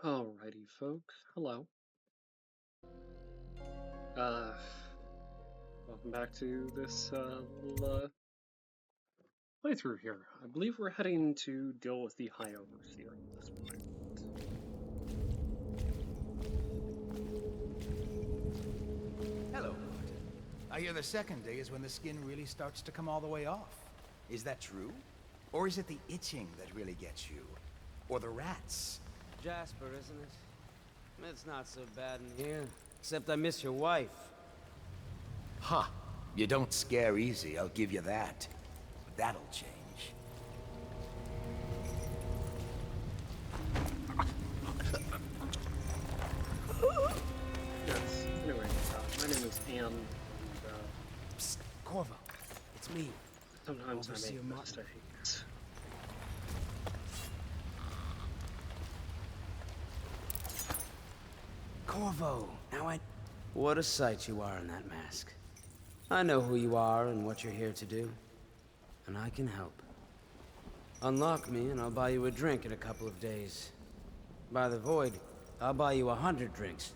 Alrighty, folks. Hello. Uh, Welcome back to this little playthrough here. I believe we're heading to deal with the High Overseer at this point. Hello, Martin. I hear the second day is when the skin really starts to come all the way off. Is that true? Or is it the itching that really gets you? Or the rats? Jasper, isn't it? It's not so bad in here. Except I miss your wife. Huh. You don't scare easy, I'll give you that. But that'll change. Yes. Anyway, my name is Anne, and Psst, Corvo. It's me. sometimes I Overseer make Martin. mistakes. Corvo. What a sight you are in that mask. I know who you are and what you're here to do. And I can help. Unlock me and I'll buy you a drink in a couple of days. By the Void, I'll buy you 100 drinks.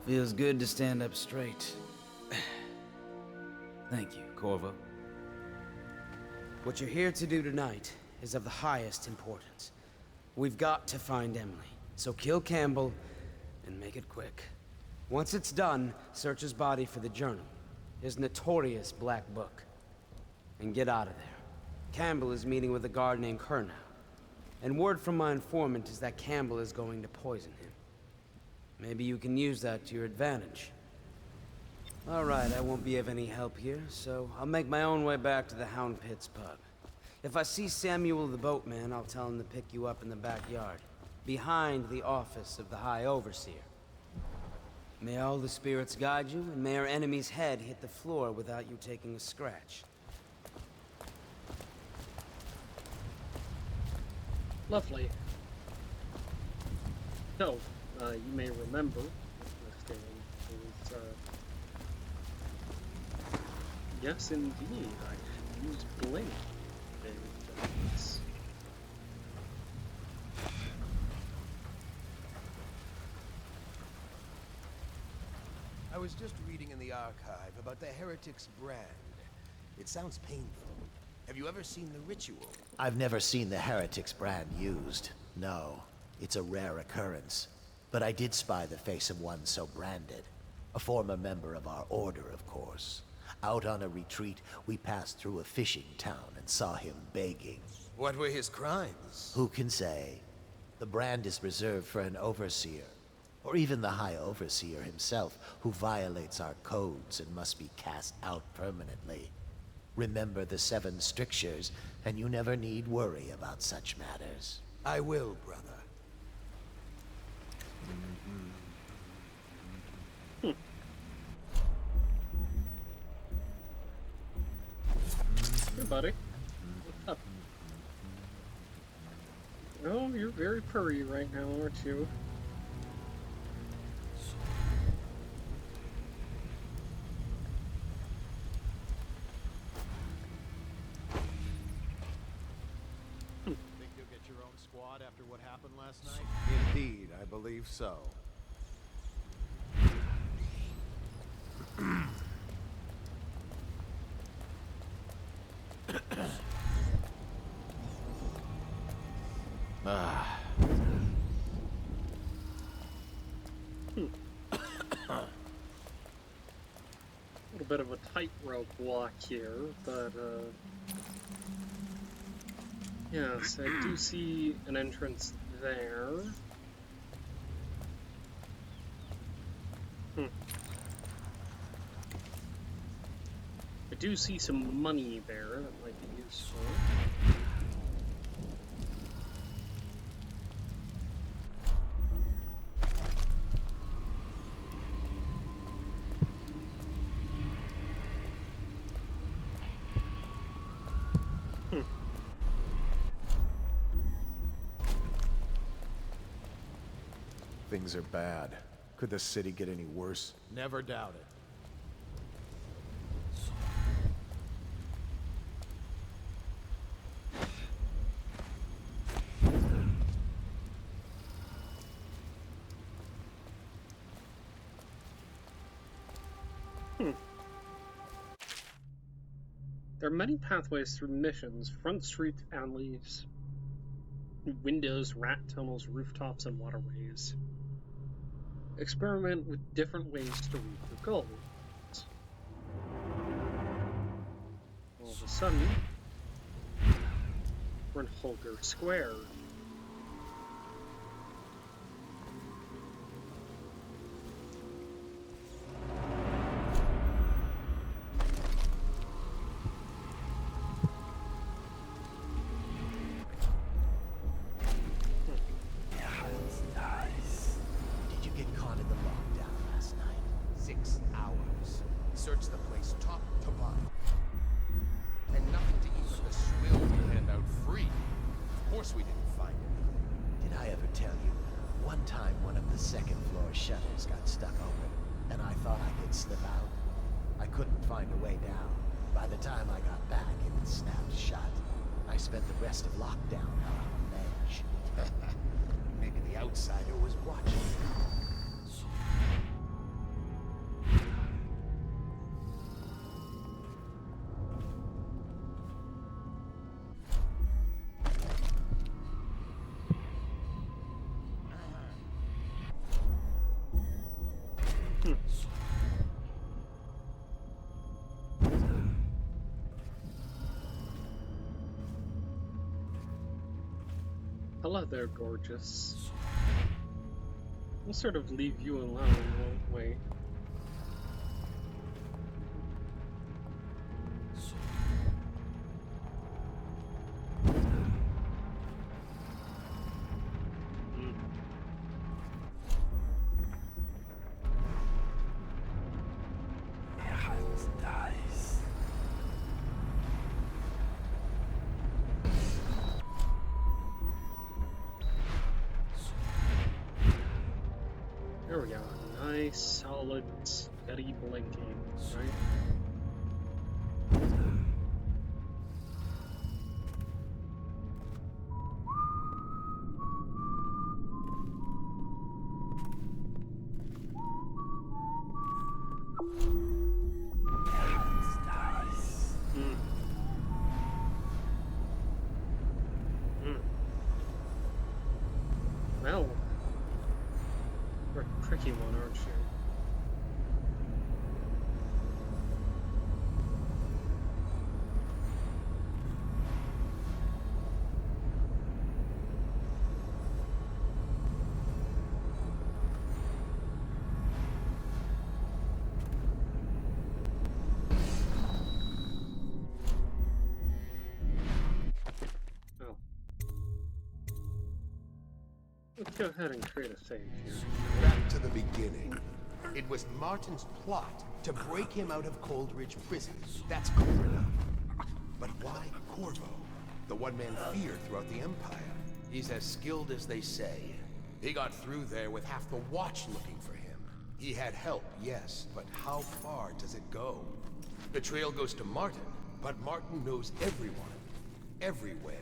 Feels good to stand up straight. Thank you, Corvo. What you're here to do tonight is of the highest importance. We've got to find Emily, so kill Campbell and make it quick. Once it's done, search his body for the journal, his notorious black book, and get out of there. Campbell is meeting with a guard named Kernow, and word from my informant is that Campbell is going to poison him. Maybe you can use that to your advantage. All right, I won't be of any help here, so I'll make my own way back to the Hound Pits pub. If I see Samuel the boatman, I'll tell him to pick you up in the backyard, behind the office of the High Overseer. May all the spirits guide you, and may our enemy's head hit the floor without you taking a scratch. Lovely. So, you may remember this game is, yes indeed, I used Blade. I was just reading in the archive about the Heretic's brand. It sounds painful. Have you ever seen the ritual? I've never seen the Heretic's brand used. No, it's a rare occurrence. But I did spy the face of one so branded. A former member of our order, of course. Out on a retreat, we passed through a fishing town and saw him begging. What were his crimes? Who can say? The brand is reserved for an overseer, or even the High Overseer himself, who violates our codes and must be cast out permanently. Remember the 7 strictures, and you never need worry about such matters. I will, brother. Hey, buddy. What's up? Oh, you're very purry right now, aren't you? Think you'll get your own squad after what happened last night? Indeed, I believe so. A little bit of a tightrope walk here, but yes, I do see an entrance there. I do see some money there that might be useful. Things are bad. Could the city get any worse? Never doubt it. There are many pathways through missions, front streets, alleys, windows, rat tunnels, rooftops, and waterways. Experiment with different ways to reach your goals. All of a sudden, we're in Holger Square. Did you get caught in the lockdown last night? 6 hours. Search the place top to bottom. And nothing to eat but the swill we hand out free. Of course we didn't find anything. Did I ever tell you? One time one of the second floor shutters got stuck open, and I thought I could slip out. I couldn't find a way down. By the time I got back, it snapped shut. I spent the rest of lockdown out on a ledge. Maybe the outsider was watching. Hello there, gorgeous. We'll sort of leave you alone, won't we? There we go. Nice, solid, steady blinking, right? Well, you're a tricky one, aren't you? Oh. Let's go ahead and create a save here. Back to the beginning. It was Martin's plot to break him out of Coldridge Prison. That's clear enough. But why Corvo? The one man feared throughout the Empire. He's as skilled as they say. He got through there with half the watch looking for him. He had help, yes, but how far does it go? The trail goes to Martin. But Martin knows everyone. Everywhere.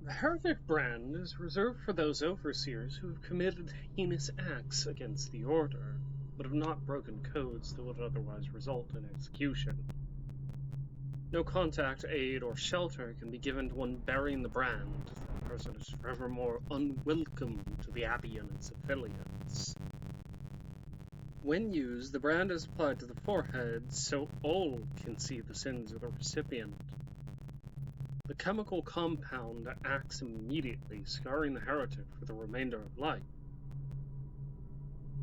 The heretic brand is reserved for those overseers who have committed heinous acts against the Order, but have not broken codes that would otherwise result in execution. No contact, aid, or shelter can be given to one bearing the brand. The person is forevermore unwelcome to the Abbey and its affiliates. When used, the brand is applied to the forehead so all can see the sins of the recipient. The chemical compound acts immediately, scarring the heretic for the remainder of life.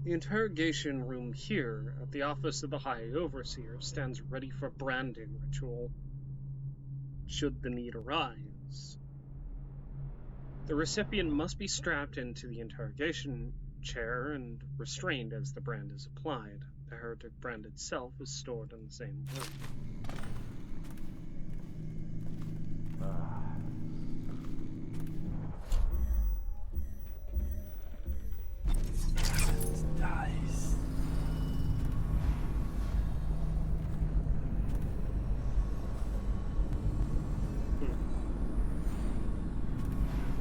The interrogation room here, at the office of the High Overseer, stands ready for branding ritual, should the need arise. The recipient must be strapped into the interrogation chair and restrained as the brand is applied. The heretic brand itself is stored in the same room.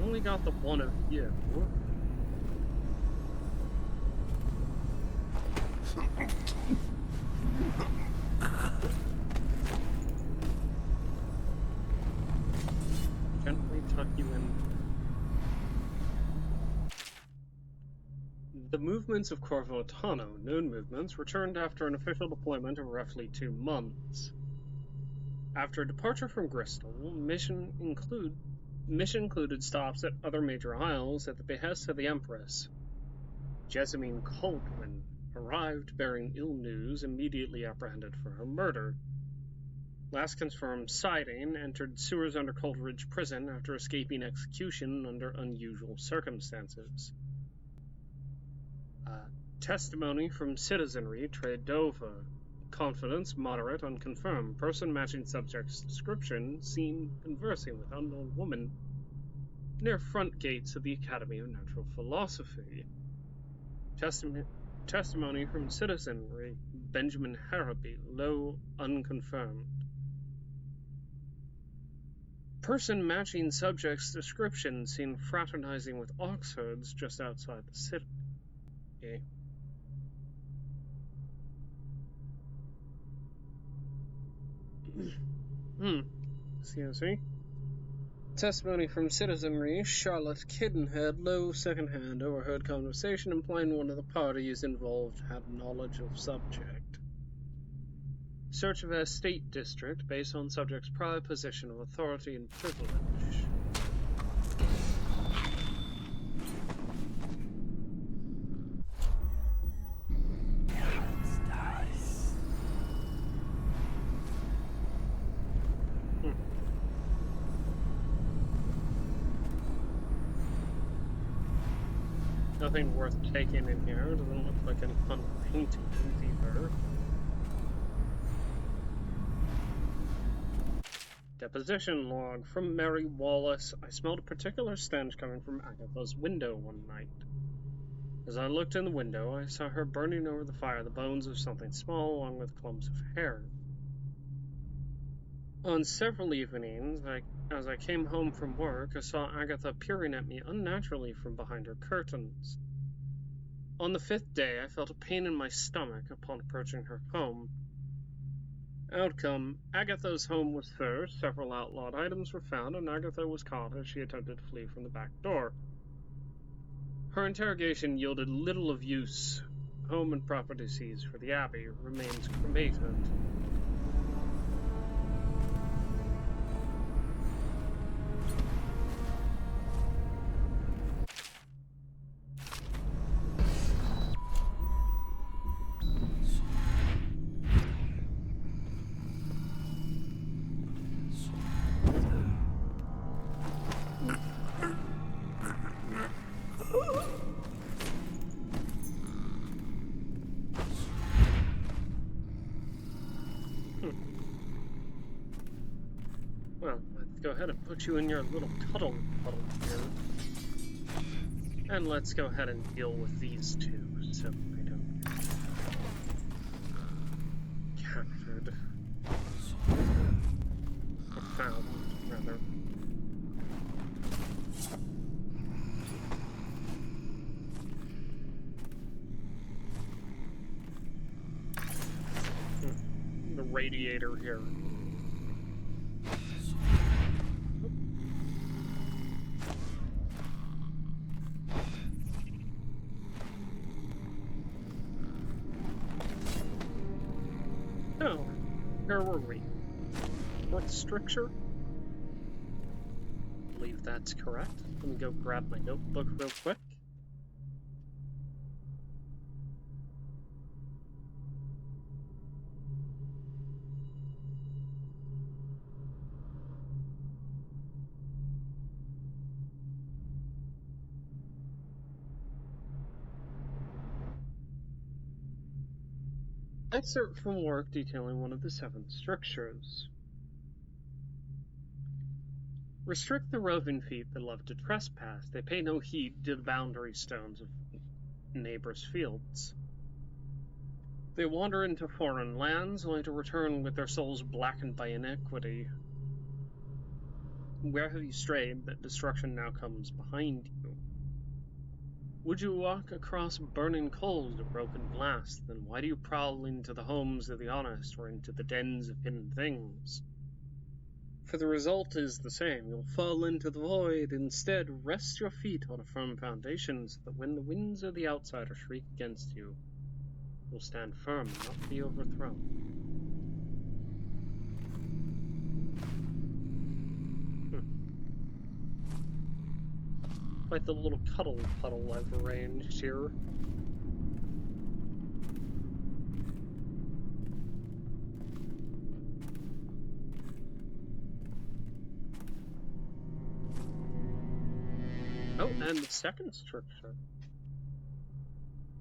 Only got the one of you. tuck you in. The movements of Corvo Tano, known movements, returned after an official deployment of roughly 2 months. After departure from Bristol, mission included stops at other major isles at the behest of the Empress. Jessamine Coltwin arrived bearing ill news, immediately apprehended for her murder. Last confirmed sighting entered sewers under Coleridge Prison after escaping execution under unusual circumstances. Testimony from citizenry trade Dover. Confidence moderate, unconfirmed. Person matching subject's description seen conversing with unknown woman near front gates of the Academy of Natural Philosophy. Testimony from citizenry Benjamin Harrowby, low, unconfirmed. Person matching subject's description seen fraternizing with Oxfords just outside the city. Okay. CSE. Testimony from citizenry Charlotte Kiddenhead, low, second-hand, overheard conversation implying one of the parties involved had knowledge of subject. Search of estate district based on subject's prior position of authority and privilege. Nothing worth taking in here. Doesn't look like any fun paintings either. Deposition log from Mary Wallace. I smelled a particular stench coming from Agatha's window one night. As I looked in the window, I saw her burning over the fire the bones of something small along with clumps of hair. On several evenings, as I came home from work, I saw Agatha peering at me unnaturally from behind her curtains. On the 5th day, I felt a pain in my stomach upon approaching her home. Outcome: Agatha's home was searched, several outlawed items were found, and Agatha was caught as she attempted to flee from the back door. Her interrogation yielded little of use. Home and property seized for the Abbey remains cremated. Well, let's go ahead and put you in your little cuddle here. And let's go ahead and deal with these two, so I don't get captured. Or found, rather. The radiator here. Oh, where were we? Fourth stricture? I believe that's correct. Let me go grab my notebook real quick. Excerpt from work detailing one of the 7 strictures. Restrict the roving feet that love to trespass. They pay no heed to the boundary stones of neighbors' fields. They wander into foreign lands, only to return with their souls blackened by iniquity. Where have you strayed that destruction now comes behind you? Would you walk across burning coals or broken glass? Then why do you prowl into the homes of the honest or into the dens of hidden things? For the result is the same. You'll fall into the void. Instead, rest your feet on a firm foundation so that when the winds or the outsiders shriek against you, you'll stand firm and not be overthrown. Quite the little cuddle puddle I've arranged here. Oh, and the second structure.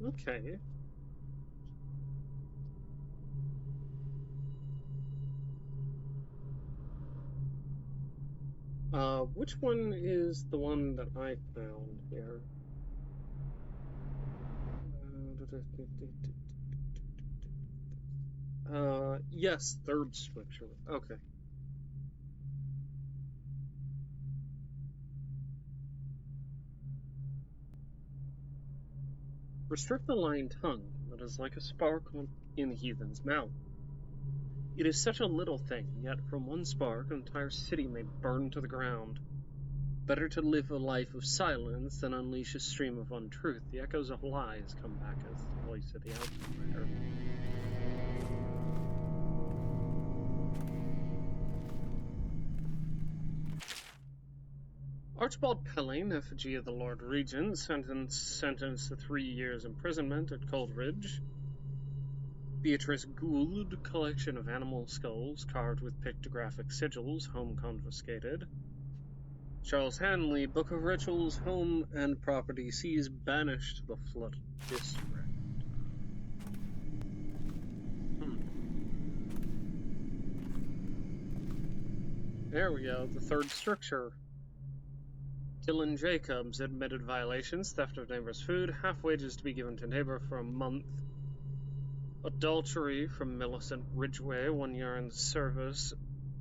Okay. Which one is the one that I found here? Yes, third structure. Okay. Restrict the lying tongue that is like a spark in the heathen's mouth. It is such a little thing, yet from one spark an entire city may burn to the ground. Better to live a life of silence than unleash a stream of untruth. The echoes of lies come back as the voice of the outsider. Archibald Pelling, effigy of the Lord Regent, sentenced to 3 years imprisonment at Coleridge. Beatrice Gould, collection of animal skulls carved with pictographic sigils, home confiscated. Charles Hanley, Book of Rituals, home and property seized, banished to the Flood District. There we go, the third stricture. Dylan Jacobs admitted violations, theft of neighbor's food, half wages to be given to neighbor for a month. Adultery from Millicent Ridgway, 1 year in the service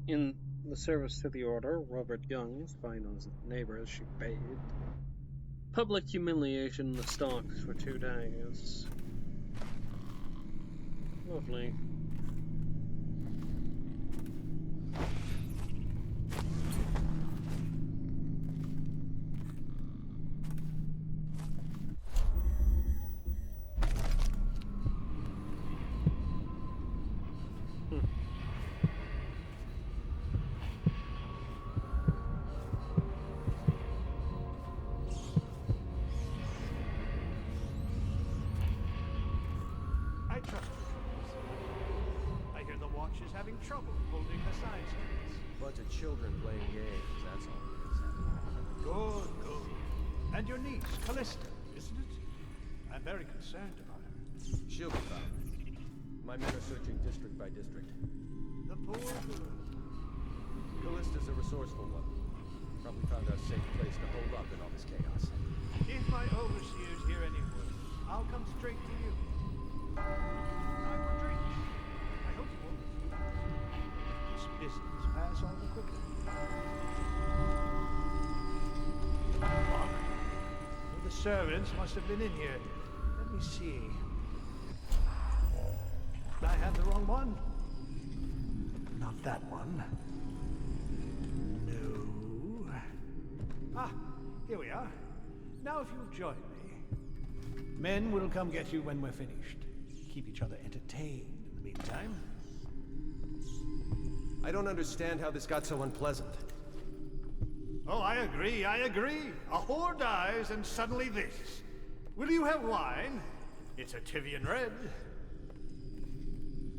to the order. Robert Young, spying on his neighbors, she paid. Public humiliation in the stocks for 2 days. Lovely. Trouble holding the side streets. Bunch of children playing games, that's all it is. Good, good. And your niece, Callista, isn't it? I'm very concerned about her. She'll be found. My men are searching district by district. The poor girl. Callista's a resourceful one. Probably found a safe place to hold up in all this chaos. If my overseers hear any word, I'll come straight to you. Time for drinks. I hope you won't. This business pass on the quicker. Well, the servants must have been in here. Let me see. I have the wrong one. Not that one. No. Ah, here we are. Now if you'll join me. Men will come get you when we're finished. Keep each other entertained in the meantime. I don't understand how this got so unpleasant. Oh, I agree. A whore dies and suddenly this. Will you have wine? It's a Tivian red.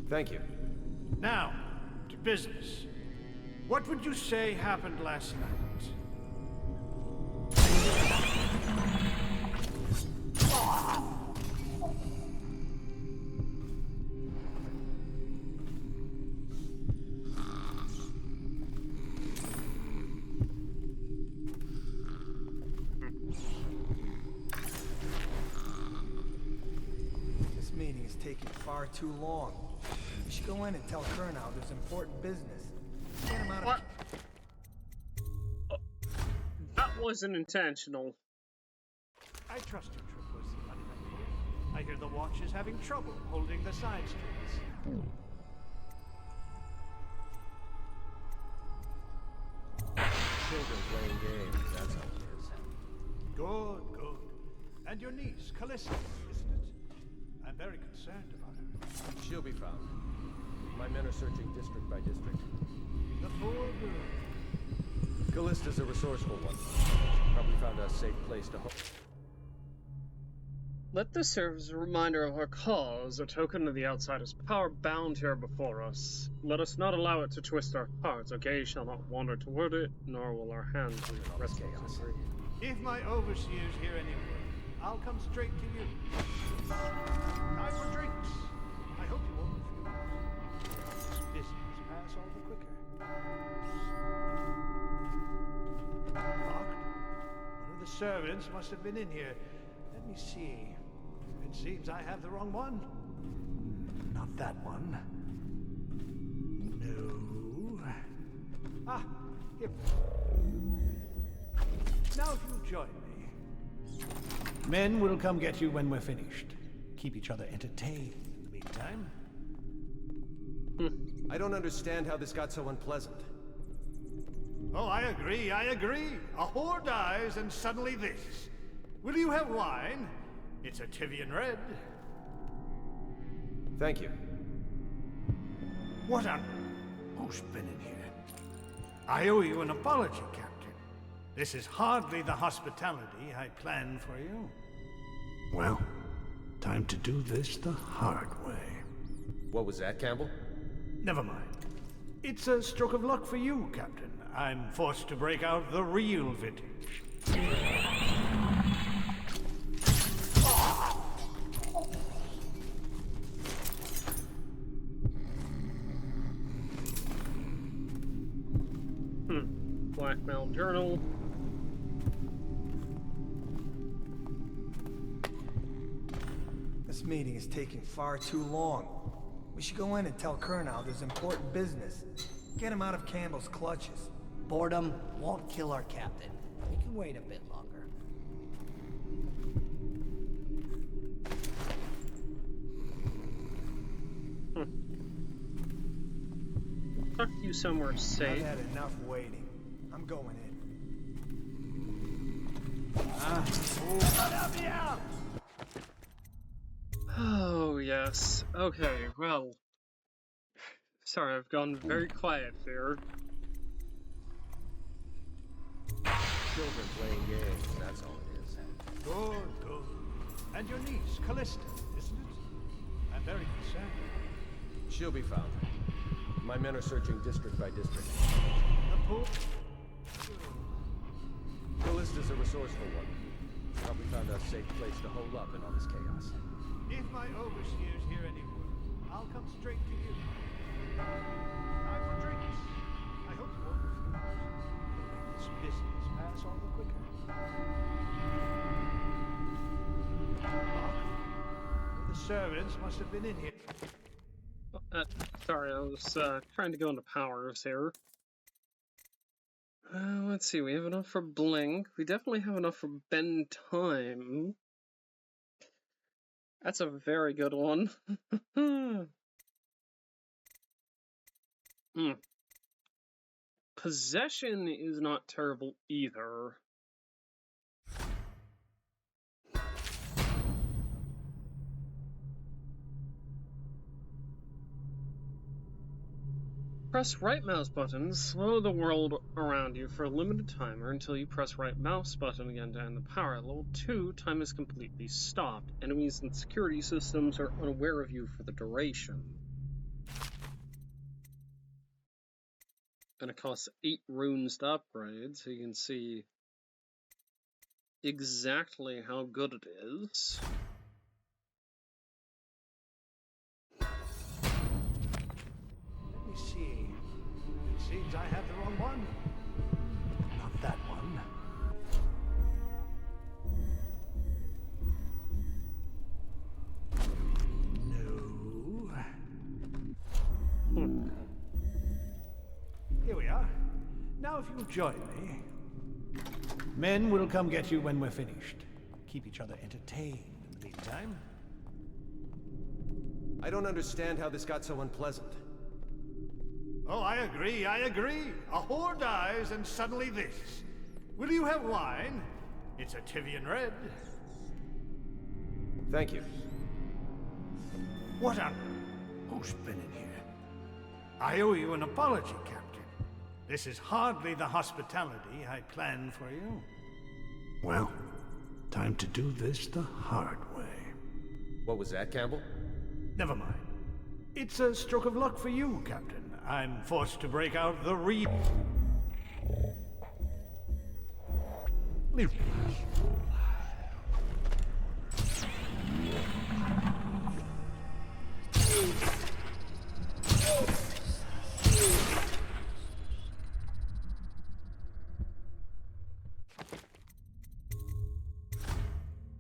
Thank you. Now, to business. What would you say happened last night? This meeting is taking far too long. We should go in and tell Kurnow there's important business. Get him out of What? That wasn't intentional. I trust your trip was uneventful. I hear the watch is having trouble holding the side streets. Children playing games, that's all it is. Good, good. And your niece, Callista, isn't it? I'm very concerned about her. She'll be found. My men are searching district by district. The poor girl. Callista's a resourceful one. She probably found a safe place to hope. Let this serve as a reminder of our cause, a token of the outsider's power bound here before us. Let us not allow it to twist our hearts, our gaze shall not wander toward it, nor will our hands be restless. If my overseers hear any word, I'll come straight to you. Time for drinks. I hope you won't refuse. This business pass all the quicker. Locked? One of the servants must have been in here. Let me see. It seems I have the wrong one. Not that one. No. Ah, here. Now if you'll join me. Men will come get you when we're finished. Keep each other entertained in the meantime. I don't understand how this got so unpleasant. Oh, I agree, I agree. A whore dies and suddenly this. Will you have wine? It's a Tivian Red. Thank you. What on... Who's been in here? I owe you an apology, Captain. This is hardly the hospitality I planned for you. Well, time to do this the hard way. What was that, Campbell? Never mind. It's a stroke of luck for you, Captain. I'm forced to break out the real vintage. Blackmail journal. This meeting is taking far too long. We should go in and tell Kurnow there's important business. Get him out of Campbell's clutches. Boredom won't kill our captain. We can wait a bit longer. Tuck you somewhere safe. I've had enough waiting. I'm going in. Oh, yes. Okay, well. Sorry, I've gone very quiet here. Children playing games, that's all it is. Good, good. And your niece, Callista, isn't it? I'm very concerned. She'll be found. My men are searching district by district. The poor... Callista's a resourceful one. She probably found a safe place to hole up in all this chaos. If my overseers hear any word, I'll come straight to you. Time for drinks. I hope you won't refuse. It'll make this business pass all the quicker. The servants must have been in here. Sorry, I was trying to go into powers here. Let's see, we have enough for Blink. We definitely have enough for Bend Time. That's a very good one. Possession is not terrible either. Press right mouse button, slow the world around you for a limited timer until you press right mouse button again to end the power. At level 2, time is completely stopped. Enemies and security systems are unaware of you for the duration. And it costs 8 runes to upgrade, so you can see exactly how good it is. See, it seems I have the wrong one. Not that one. No. Here we are. Now if you'll join me. Men will come get you when we're finished. Keep each other entertained in the meantime. I don't understand how this got so unpleasant. Oh, I agree, I agree. A whore dies and suddenly this. Will you have wine? It's a Tivian red. Thank you. What on... Who's been in here? I owe you an apology, Captain. This is hardly the hospitality I planned for you. Well, time to do this the hard way. What was that, Campbell? Never mind. It's a stroke of luck for you, Captain. I'm forced to break out the reed. Leave.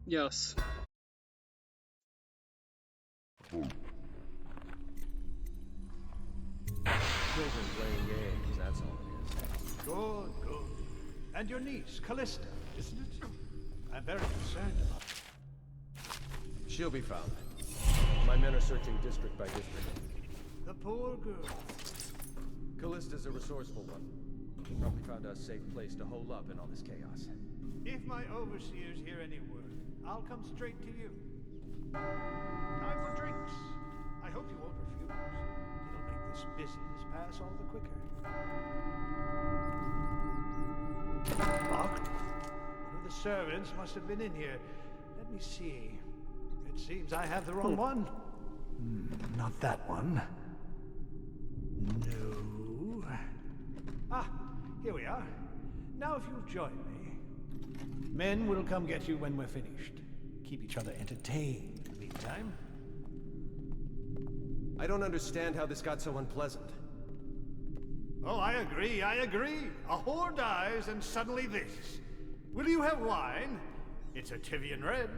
Yes. Children playing games, that's all it is. Good, good. And your niece, Callista, isn't it? I'm very concerned about her. She'll be found. My men are searching district by district. The poor girl. Callista's a resourceful one. Probably found a safe place to hole up in all this chaos. If my overseers hear any word, I'll come straight to you. Time for drinks. I hope you won't refuse. It'll make this business pass all the quicker. Locked? One of the servants must have been in here. Let me see. It seems I have the wrong one. Not that one. No. Ah, here we are. Now if you'll join me. Men will come get you when we're finished. Keep each other entertained in the meantime. I don't understand how this got so unpleasant. Oh, I agree, I agree. A whore dies and suddenly this. Will you have wine? It's a Tivian red.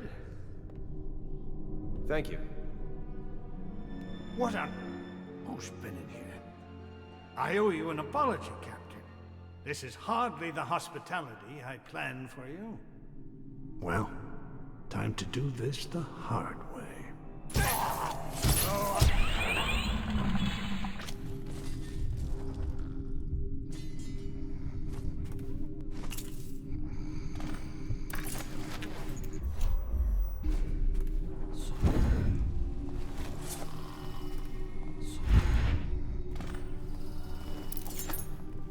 Thank you. What on... Who's been in here? I owe you an apology, Captain. This is hardly the hospitality I planned for you. Well, time to do this the hard way.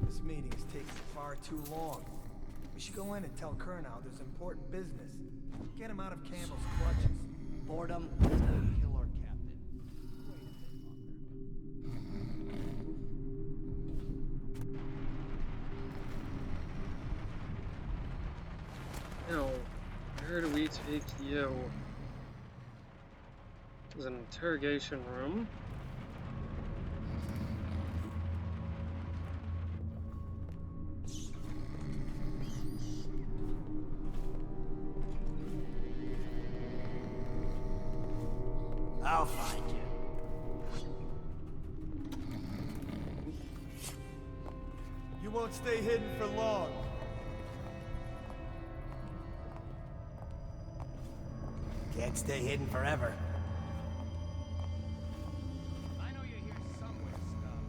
This meeting is taking far too long. We should go in and tell Colonel there's important business. Get him out of Campbell's clutches. Boredom. Kill our captain. Now, where do we take you? There's an interrogation room. I'll find you. You won't stay hidden for long. Can't stay hidden forever. I know you're here somewhere, Scum.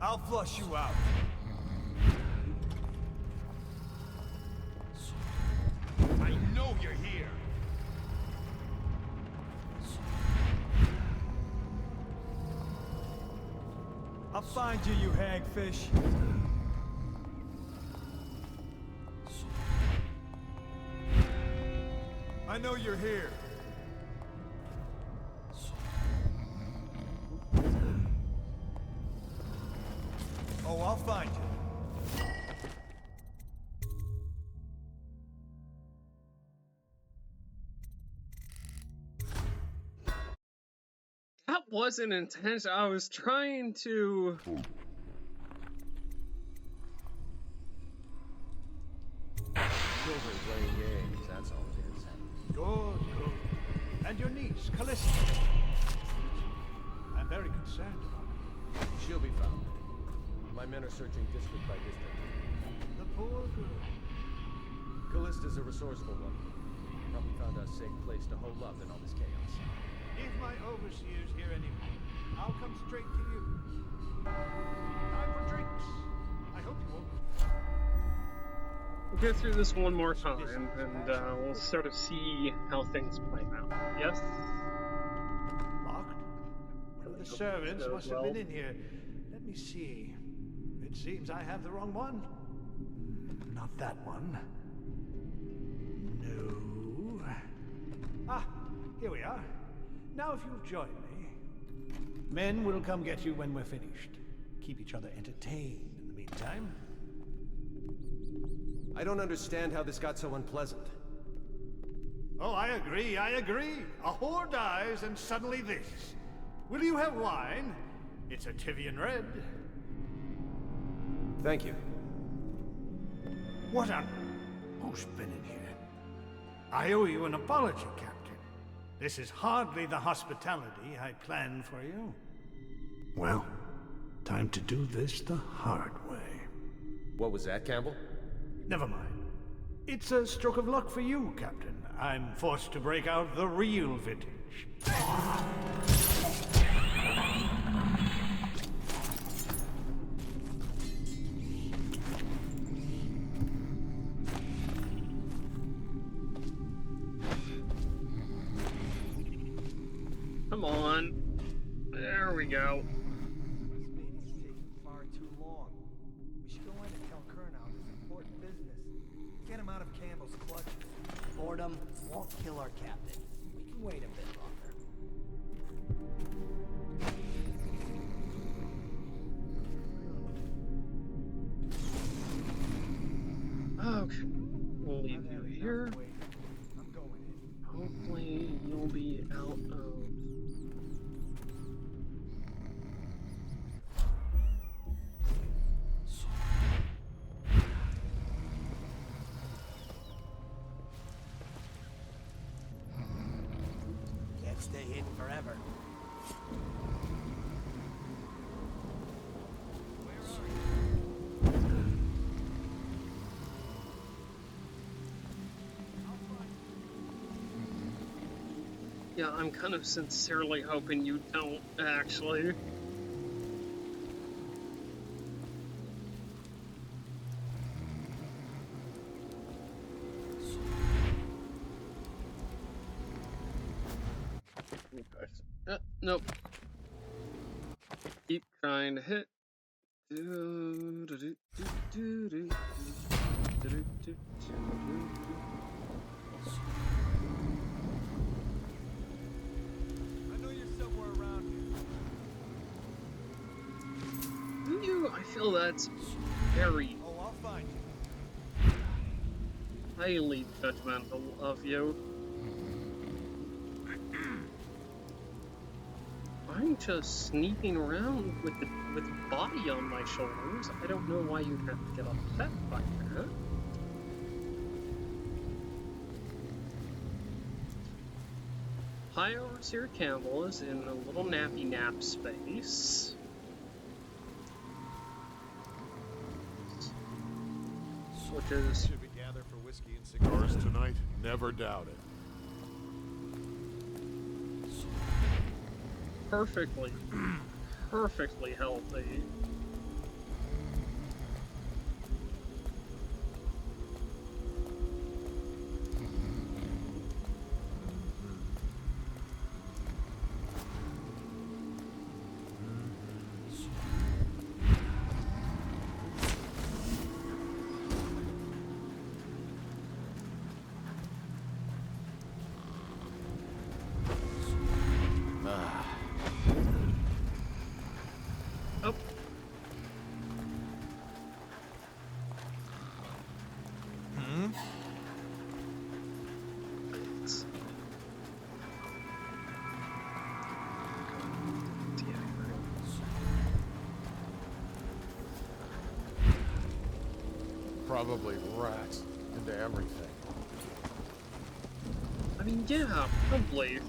I'll flush you out. I know you're here. I'll find you, you hagfish. I know you're here. Oh, I'll find you. That wasn't intentional. I was trying to... Children playing games, that's all it is. Good, good. And your niece, Callista. I'm very concerned about her. She'll be found. My men are searching district by district. The poor girl. Callista's a resourceful one. Probably found a safe place to hole up in all this chaos. If my overseers hear any more, I'll come straight to you. Time for drinks. I hope you won't. We'll go through this one more time, and we'll sort of see how things play out. Yes? Locked? One of the servants must have been in here. Let me see. It seems I have the wrong one. Not that one. No. Ah, here we are. Now if you'll join me. Men will come get you when we're finished. Keep each other entertained in the meantime. I don't understand how this got so unpleasant. Oh, I agree. A whore dies and suddenly this. Will you have wine? It's a Tivian red. Thank you. What on... Who's been in here? I owe you an apology, Captain. This is hardly the hospitality I planned for you. Well, time to do this the hard way. What was that, Campbell? Never mind. It's a stroke of luck for you, Captain. I'm forced to break out the real vintage. Come on. There we go. This meeting's taking far too long. We should go in and tell Kernow there's important business. Get him out of Campbell's clutches. Boredom won't kill our captain. We can wait a bit longer. Okay. We'll leave you here. I'm going in. Hopefully you'll be out of... Can't stay hidden forever. Yeah, I'm kind of sincerely hoping you don't, actually. Nope. Keep trying to hit. I know you're somewhere around here. I feel that's very Oh, I'll find you. highly judgmental of you. I'm just sneaking around with the body on my shoulders. I don't know why you'd have to get upset by that. High Overseer Campbell is in a little nappy nap space. Which is Should we gather for whiskey and cigars tonight? Never doubt it. perfectly healthy. Oh. Probably rats into everything. I mean, yeah, probably.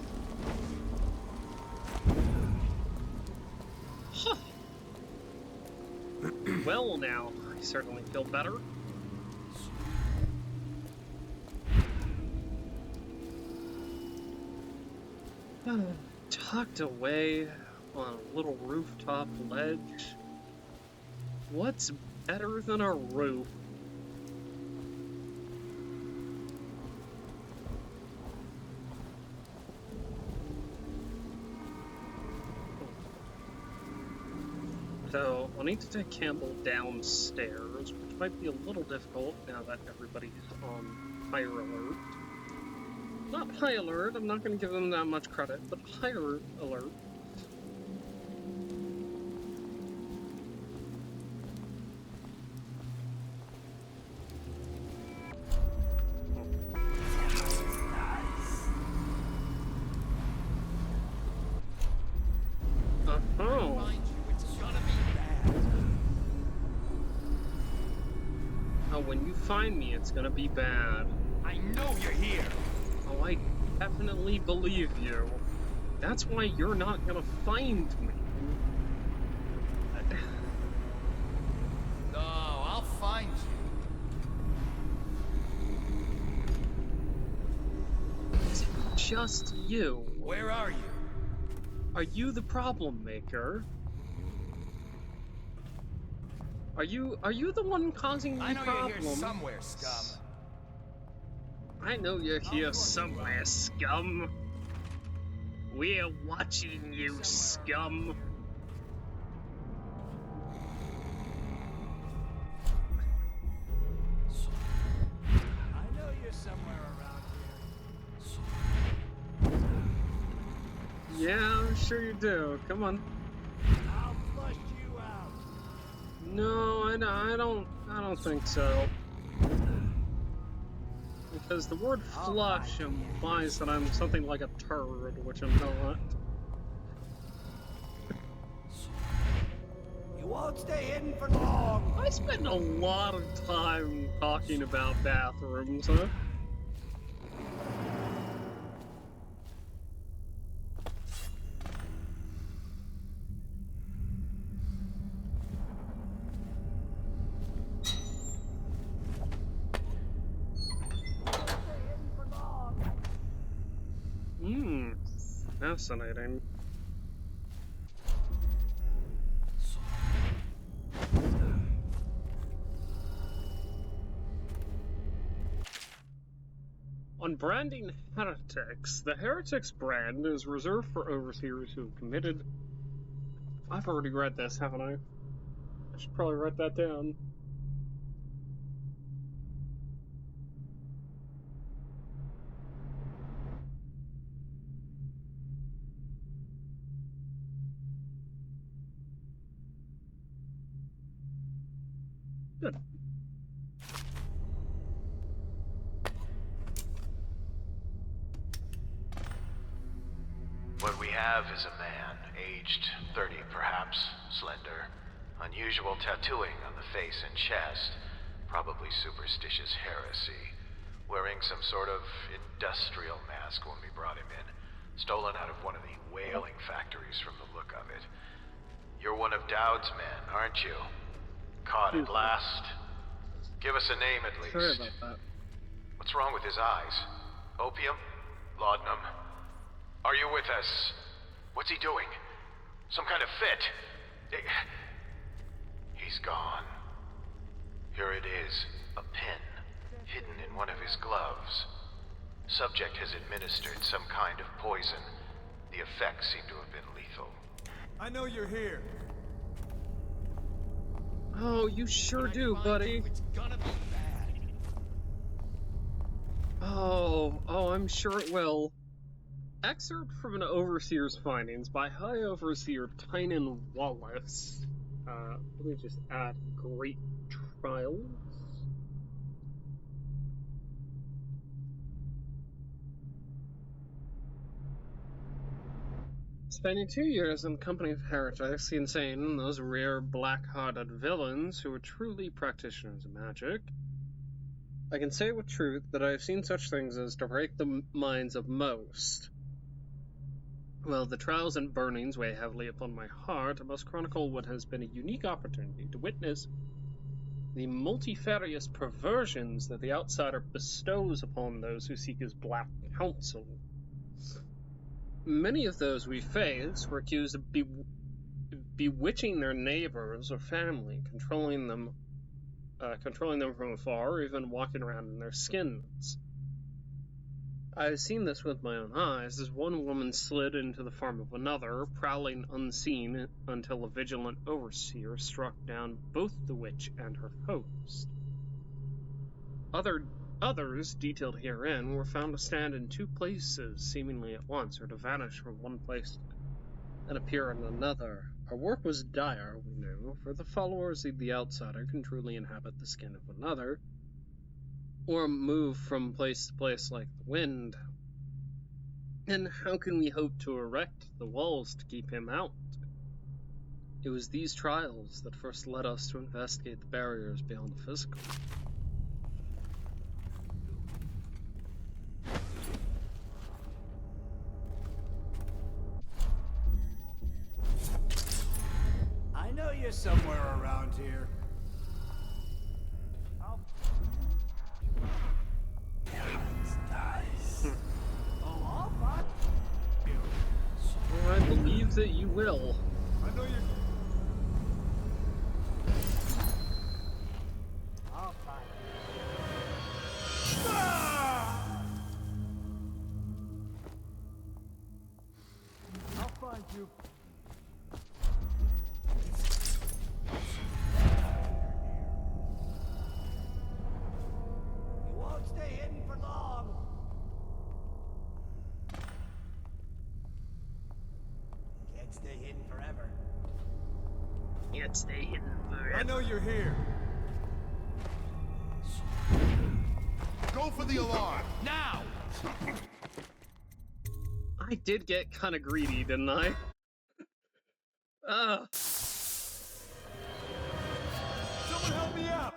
Huh. Well, now, I certainly feel better. Tucked away, on a little rooftop ledge. What's better than a roof? So, I'll need to take Campbell downstairs, which might be a little difficult now that everybody's on higher alert. Not high alert, I'm not going to give them that much credit, but higher alert. When you find me, it's gonna be bad. I know you're here! Oh, I definitely believe you. That's why you're not gonna find me. No, I'll find you. It's just you. Where are you? Are you the problem maker? Are you the one causing me problems? I know you're here somewhere, scum. I know you're here somewhere, scum. We're watching you, scum. I know you're somewhere around here. Yeah, I'm sure you do. Come on. I'll flush you out. No, I don't think so. Because the word flush implies that I'm something like a turd, which I'm not. You won't stay hidden for long. I spend a lot of time talking about bathrooms, huh? Fascinating. On branding heretics, the heretics brand is reserved for overseers who have committed... I've already read this, haven't I? I should probably write that down. Good. What we have is a man, aged 30 perhaps, slender, unusual tattooing on the face and chest, probably superstitious heresy, wearing some sort of industrial mask when we brought him in, stolen out of one of the whaling factories from the look of it. You're one of Dowd's men, aren't you? Caught at last? Give us a name at least. Sorry about that. What's wrong with his eyes? Opium? Laudanum? Are you with us? What's he doing? Some kind of fit? He's gone. Here it is, a pin, hidden in one of his gloves. Subject has administered some kind of poison. The effects seem to have been lethal. I know you're here. Oh, you sure do, buddy. It's gonna be bad. Oh, I'm sure it will. Excerpt from an Overseer's findings by High Overseer Tynan Wallace. Let me just add great trials. Spending 2 years in the company of heretics, the insane, and those rare black-hearted villains who are truly practitioners of magic, I can say with truth that I have seen such things as to break the minds of most. While the trials and burnings weigh heavily upon my heart, I must chronicle what has been a unique opportunity to witness the multifarious perversions that the outsider bestows upon those who seek his black counsel. Many of those we faced were accused of bewitching their neighbors or family, controlling them from afar, or even walking around in their skins. I have seen this with my own eyes, as one woman slid into the farm of another, prowling unseen until a vigilant overseer struck down both the witch and her host. Others, detailed herein, were found to stand in two places seemingly at once, or to vanish from one place and appear in another. Our work was dire, we knew, for the followers of the outsider can truly inhabit the skin of another, or move from place to place like the wind. And how can we hope to erect the walls to keep him out? It was these trials that first led us to investigate the barriers beyond the physical. I know you're somewhere around here. Well, I believe that you will. I know you're... I'll find you. I'll find you. You won't stay hidden for long. Can't stay hidden forever. Can't stay hidden forever. I know you're here. Go for the alarm! Now! I did get kind of greedy, didn't I? Someone help me out!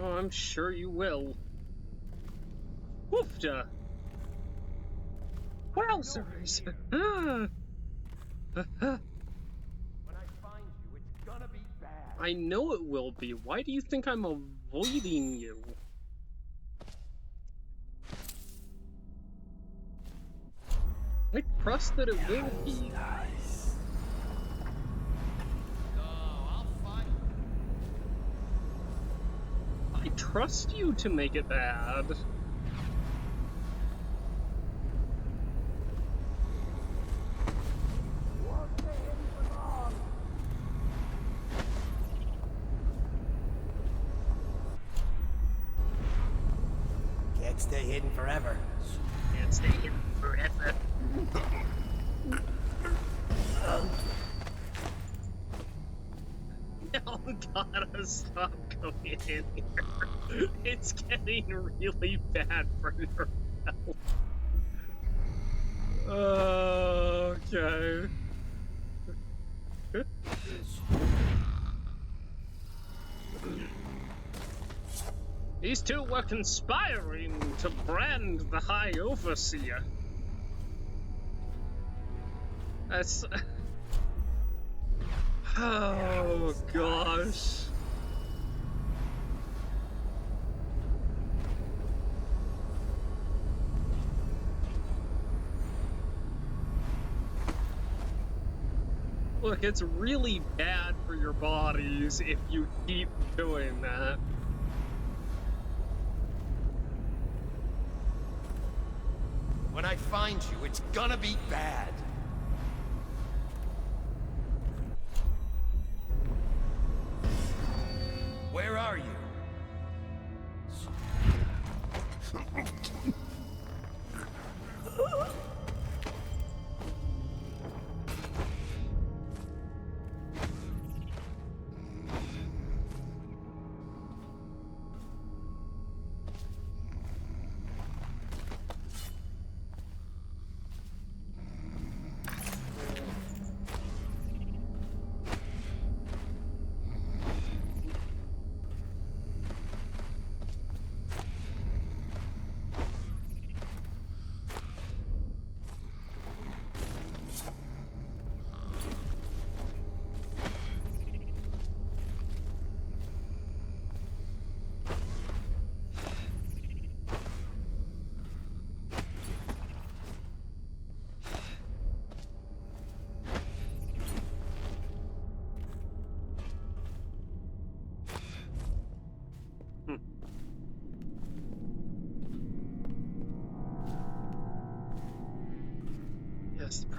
Oh, I'm sure you will. Woofda! Wowzers! When I find you, it's gonna be bad. I know it will be. Why do you think I'm avoiding you? I trust that it will be. I trust you to make it bad. Can't stay hidden forever. Can't stay hidden forever. Now gotta stop going in here. It's getting really bad for your health. Okay. These two were conspiring to brand the High Overseer. That's... Oh, gosh. Look, it's really bad for your bodies if you keep doing that. When I find you, it's gonna be bad. Where are you?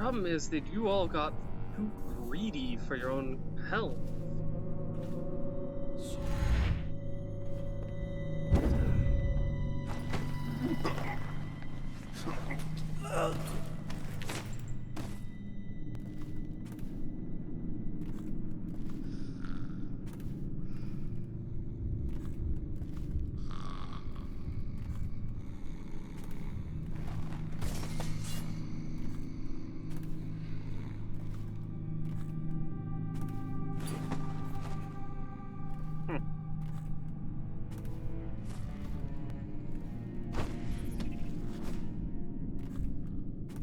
problem is that you all got too greedy for your own health.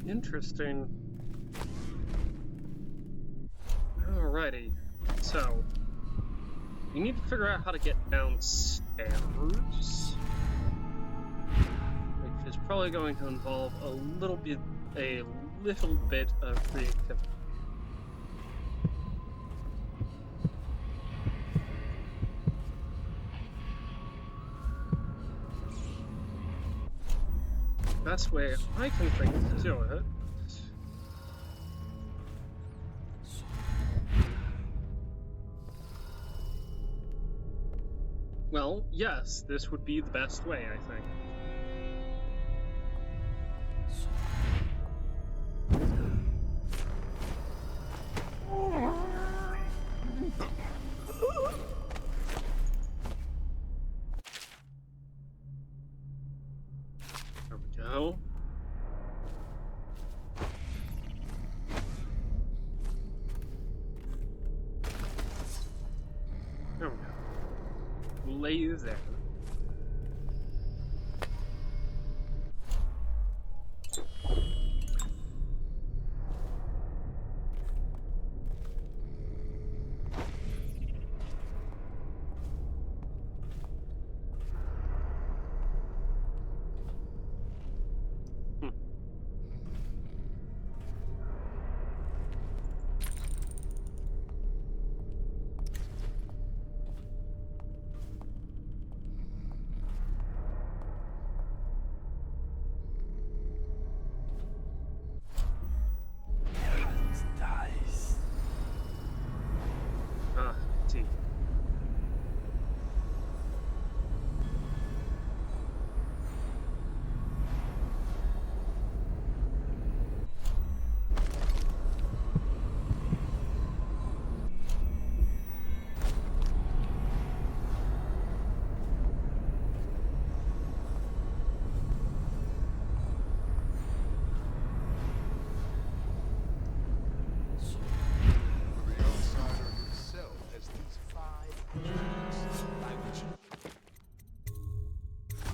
Interesting. Alrighty, so you need to figure out how to get downstairs, which is probably going to involve a little bit of creativity. Best way I can think to do it . Well, yes, this would be the best way, I think. There we go. There we go. Lay there.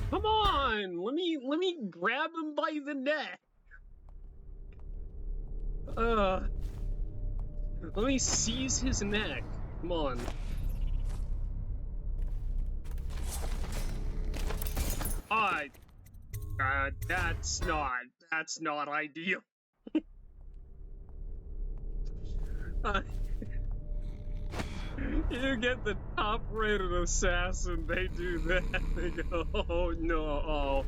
Come on! Let me grab him by the neck. Let me seize his neck. Come on. That's not ideal. You get the top-rated assassin, they do that. They go, oh no,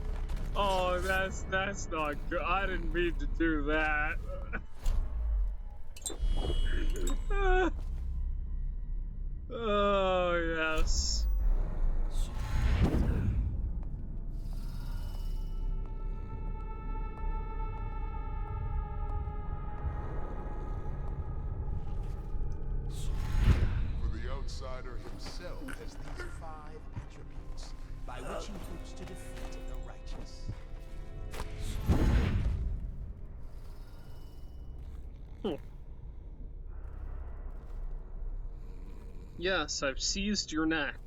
oh, that's not good. I didn't mean to do that. Oh yes. Outsider himself has these 5 attributes by which he hopes to defeat the righteous. Yes, I've seized your neck.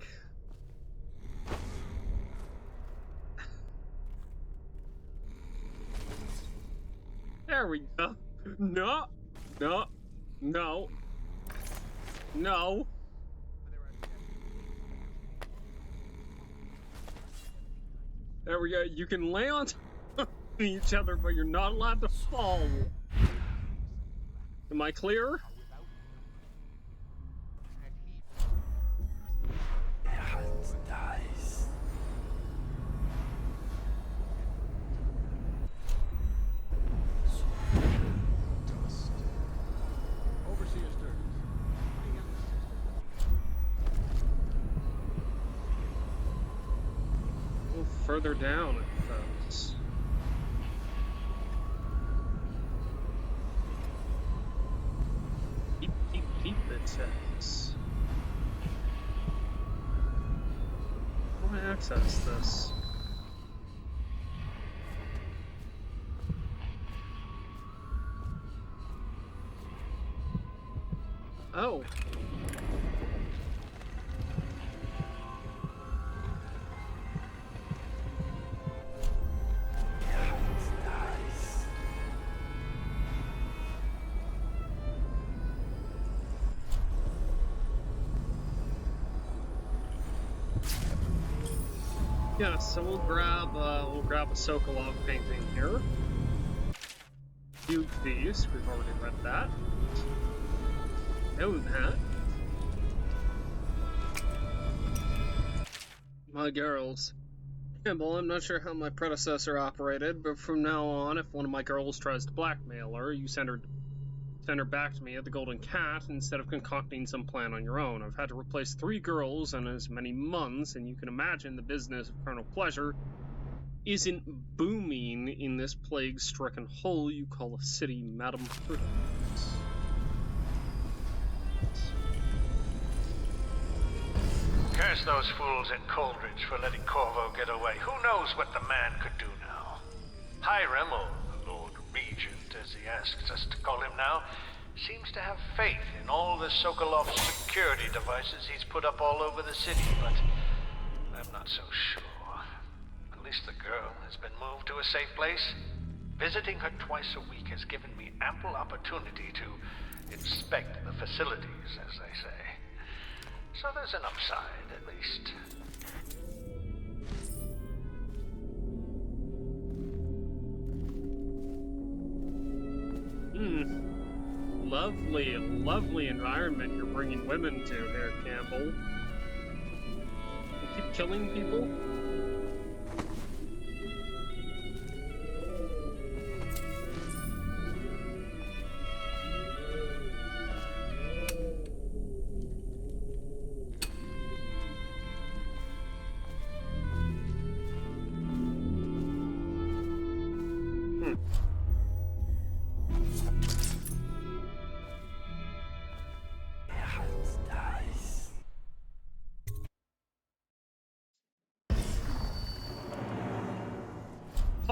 There we go. No. There we go. You can lay on top of each other, but you're not allowed to fall. Am I clear? further down, it says. Keep, it says. How do I access this? Oh. Yeah, so we'll grab a Sokolov painting here. Huge Beast, we've already read that. Know that. My girls. Campbell, I'm not sure how my predecessor operated, but from now on, if one of my girls tries to blackmail her, you send her back to me at the Golden Cat instead of concocting some plan on your own. I've had to replace 3 girls in as many months, and you can imagine the business of carnal pleasure isn't booming in this plague-stricken hole you call a city, Madam Prudence. Curse those fools at Coldridge for letting Corvo get away. Who knows what the man could do now? Hiram, or Lord Regent, as he asks us to call him now, seems to have faith in all the Sokolov security devices he's put up all over the city, but I'm not so sure. At least the girl has been moved to a safe place. Visiting her twice a week has given me ample opportunity to inspect the facilities, as they say. So there's an upside, at least. Lovely environment you're bringing women to here, Campbell. You keep killing people?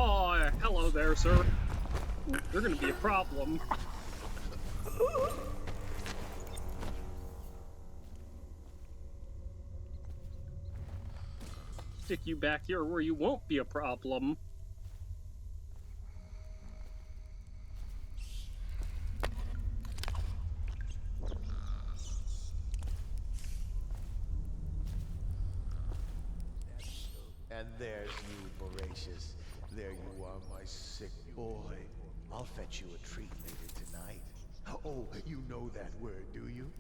Oh, hello there, sir. You're gonna be a problem. Stick you back here where you won't be a problem. And there's you, Voracious. There you are, my sick boy. I'll fetch you a treat later tonight. Oh, you know that word, do you?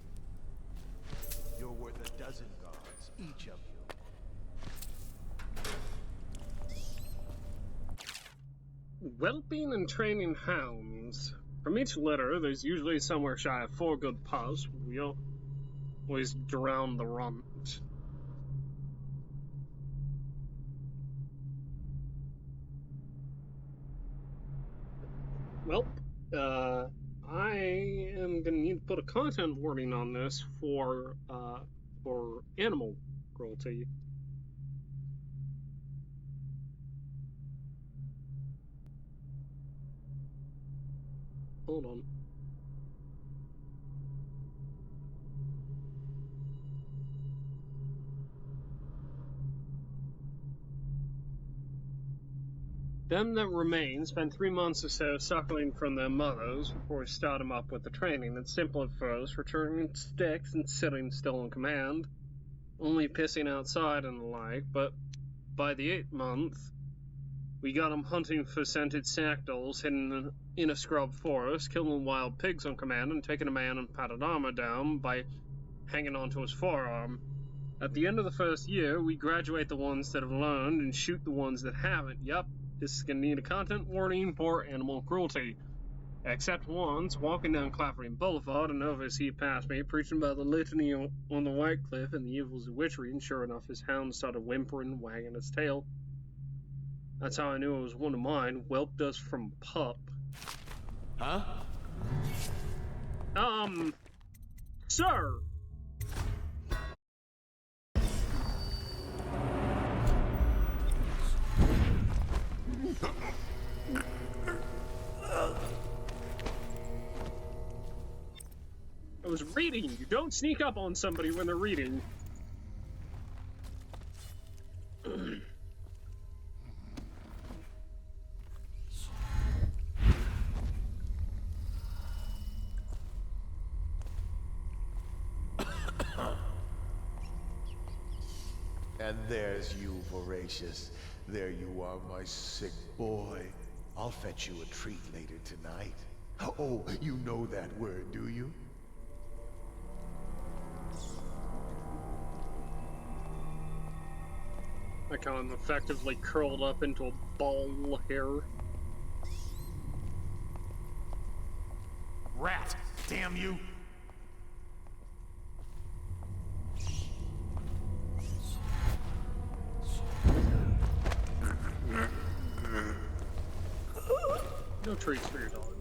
You're worth a dozen guards, each of you. Whelping and training hounds. From each litter, there's usually somewhere shy of 4 good pups. We always drown the runt. Well, I am gonna need to put a content warning on this for animal cruelty. Hold on. Them that remain spend 3 months or so suckling from their mothers before we start them up with the training. It's simple at first, returning sticks and sitting still in command, only pissing outside and the like, but by the 8th month, we got them hunting for scented sackdolls hidden in a scrub forest, killing wild pigs on command, and taking a man in padded armor down by hanging onto his forearm. At the end of the first year, we graduate the ones that have learned and shoot the ones that haven't. Yup. This is going to need a content warning for animal cruelty. Except once, walking down Claffering Boulevard, an overseer passed me, preaching about the litany on the White Cliff and the evils of witchery, and sure enough, his hound started whimpering, wagging its tail. That's how I knew it was one of mine. Whelped us from pup. Huh? Sir! I was reading! You don't sneak up on somebody when they're reading. And there's you, Voracious. There you are, my sick boy. I'll fetch you a treat later tonight. Oh, you know that word, do you? Like how I'm effectively curled up into a ball of hair. Rat! Damn you! No treats for your dog.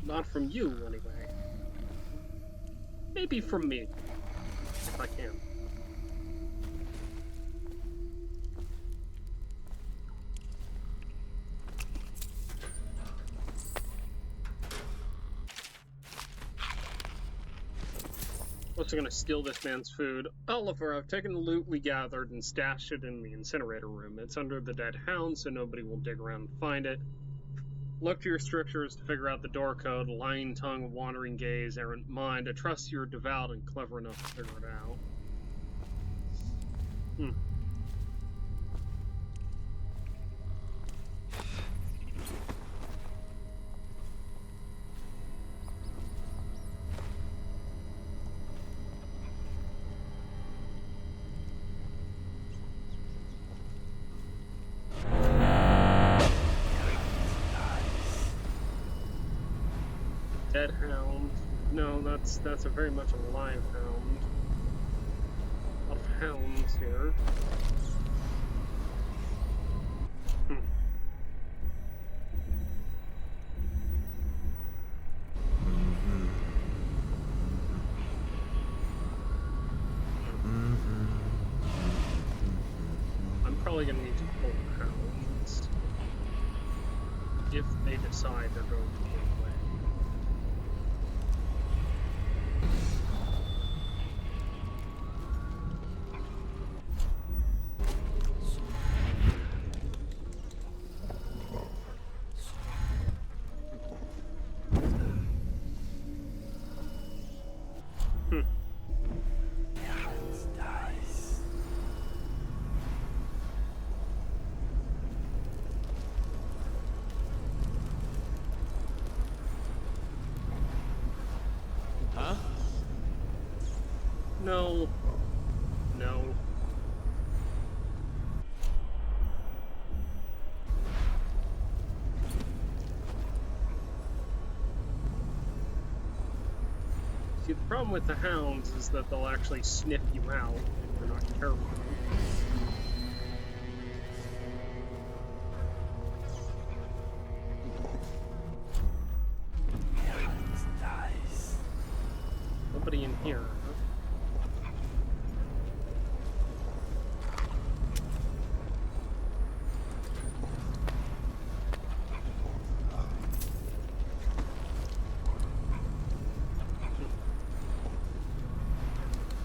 Not from you, anyway. Maybe from me, if I can. What's gonna steal this man's food? Oliver, I've taken the loot we gathered and stashed it in the incinerator room. It's under the dead hound, so nobody will dig around and find it. Look to your strictures to figure out the door code. Lying tongue, wandering gaze, errant mind. I trust you're devout and clever enough to figure it out. Dead hound. No, that's a very much a live hound. A lot of hounds here. I'm probably gonna need to pull hounds if they decide they're going to get away. No. No. See, the problem with the hounds is that they'll actually sniff you out if you're not careful. Nobody in here.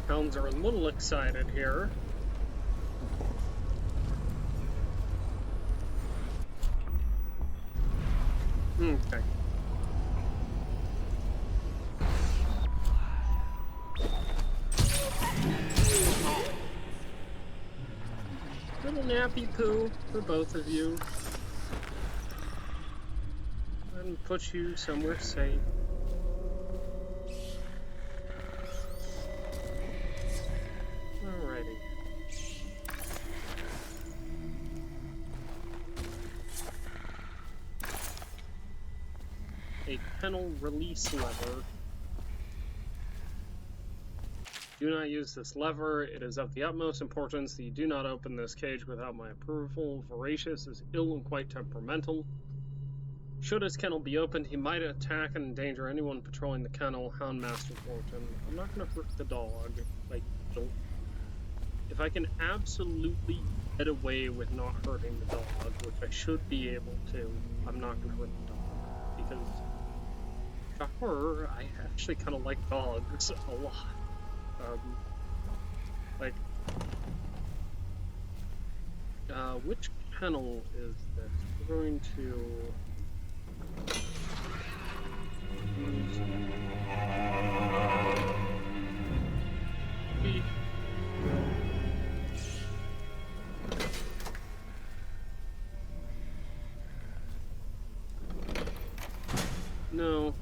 Hounds are a little excited here. Okay. Little nappy poo for both of you. And put you somewhere safe. Alrighty. A panel release lever. Do not use this lever. It is of the utmost importance that you do not open this cage without my approval. Voracious is ill and quite temperamental. Should his kennel be opened, he might attack and endanger anyone patrolling the kennel. Houndmaster Thornton. I'm not going to hurt the dog. Like, don't. If I can absolutely get away with not hurting the dog, which I should be able to, I'm not going to hurt the dog. Because, for her, I actually kind of like dogs a lot. Which kennel is this? We're going to use No.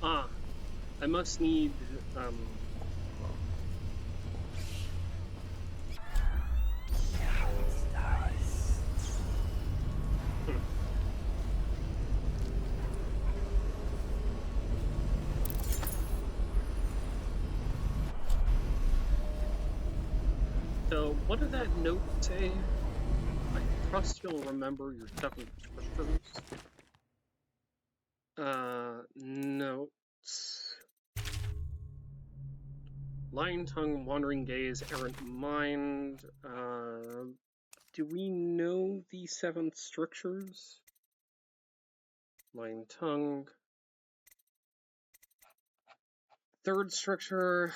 Ah, I must need, So, what did that note say? I trust you'll remember your 7 scriptures. Notes. Lying tongue, wandering gaze, errant mind. Do we know the 7 strictures? Lying tongue. 3rd stricture.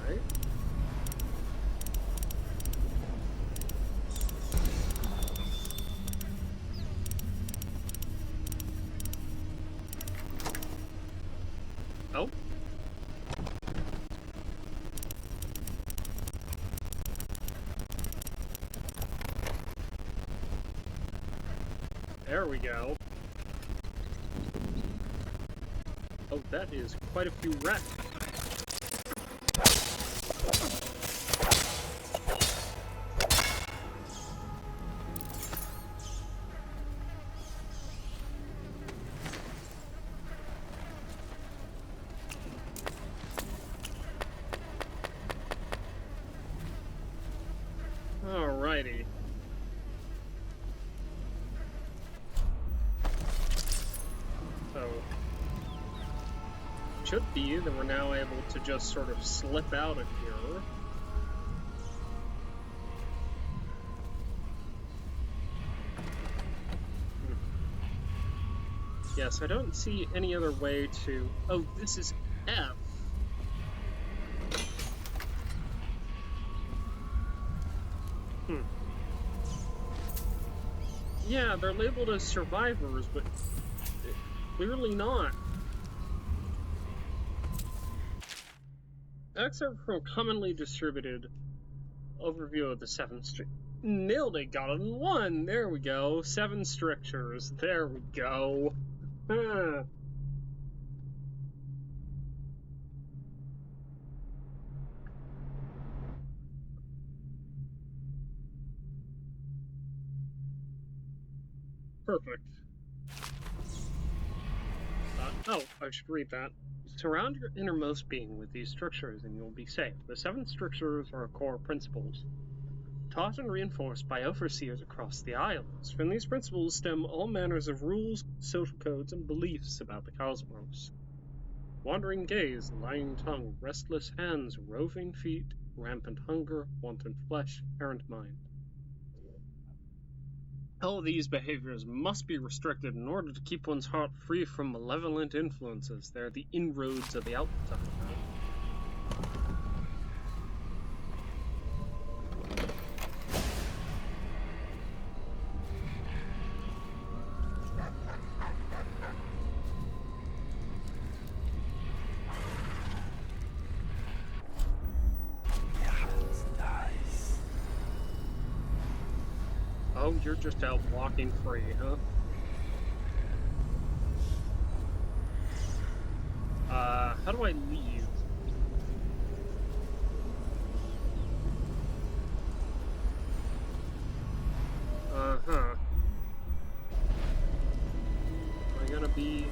Right. Oh. There we go. Oh, that is quite a few rats. Alrighty. So, should be that we're now able to just sort of slip out of here. Yes, I don't see any other way to... Oh, this is F. Yeah, they're labeled as survivors, but clearly not. Excerpt from commonly distributed overview of the 7 Nailed it, got it in 1. There we go. 7 strictures. There we go. Perfect. Oh, I should read that. Surround your innermost being with these strictures and you'll be safe. The 7 strictures are core principles, taught and reinforced by overseers across the islands. From these principles stem all manners of rules, social codes, and beliefs about the cosmos. Wandering gaze, lying tongue, restless hands, roving feet, rampant hunger, wanton flesh, errant mind. All these behaviors must be restricted in order to keep one's heart free from malevolent influences. They're the inroads of the outside. Oh, you're just out walking free, huh? How do I leave? Uh-huh. Am I gonna be...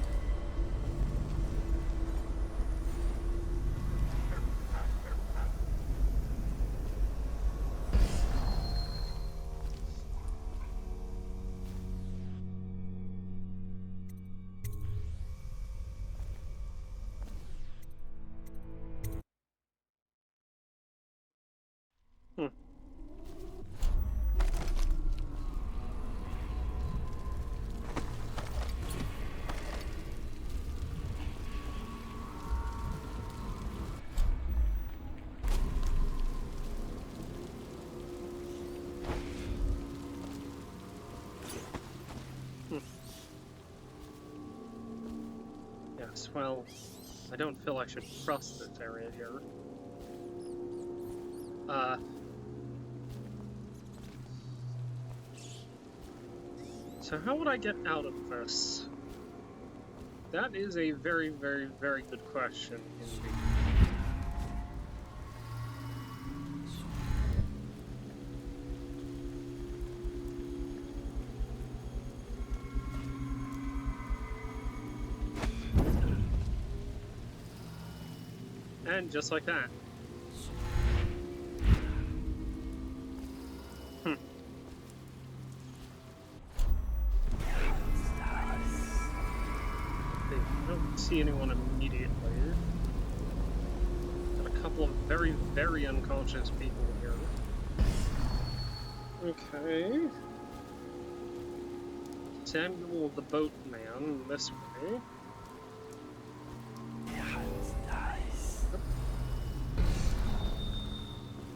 Hmm. Yes, well, I don't feel I should trust this area here. So how would I get out of this? That is a very, very, very good question indeed. And just like that. I don't see anyone immediately. Got a couple of very, very unconscious people here. Okay. Samuel the boatman this way.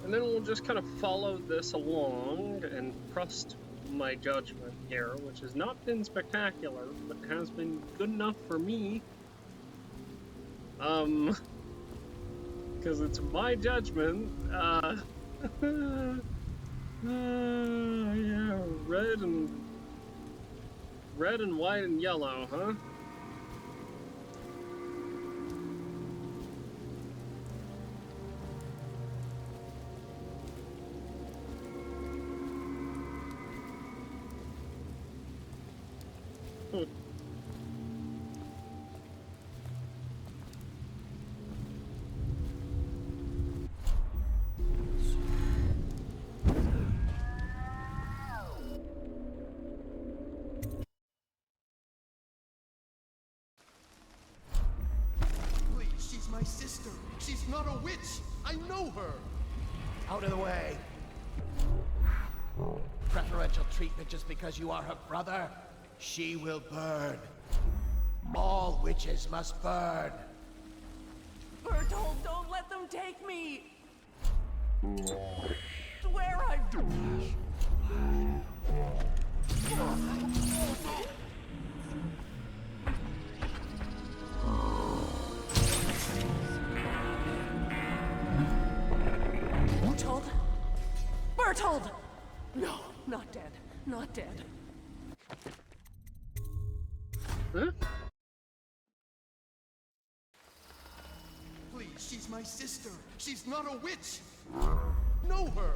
And then we'll just kind of follow this along and trust my judgment here, which has not been spectacular, but has been good enough for me. Because it's my judgment. Yeah, red and white and yellow, huh? My sister. She's not a witch. I know her. Out of the way. Preferential treatment just because you are her brother? She will burn. All witches must burn. Bertold, don't let them take me. Swear I've... Bertold? Bertold! No, not dead. Not dead. Huh? Please, she's my sister. She's not a witch. Know her.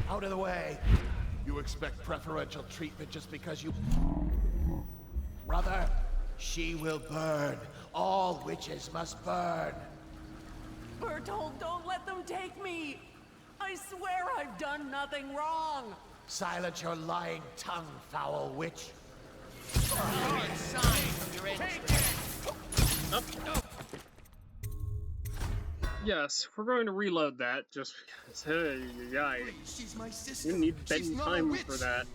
Out of the way. You expect preferential treatment just because you... Brother, she will burn. All witches must burn. Bertold, don't let them take me! I swear I've done nothing wrong! Silence your lying tongue, foul witch. Yes, we're going to reload that just because, hey, guy, She's my sister. you need bend time for that.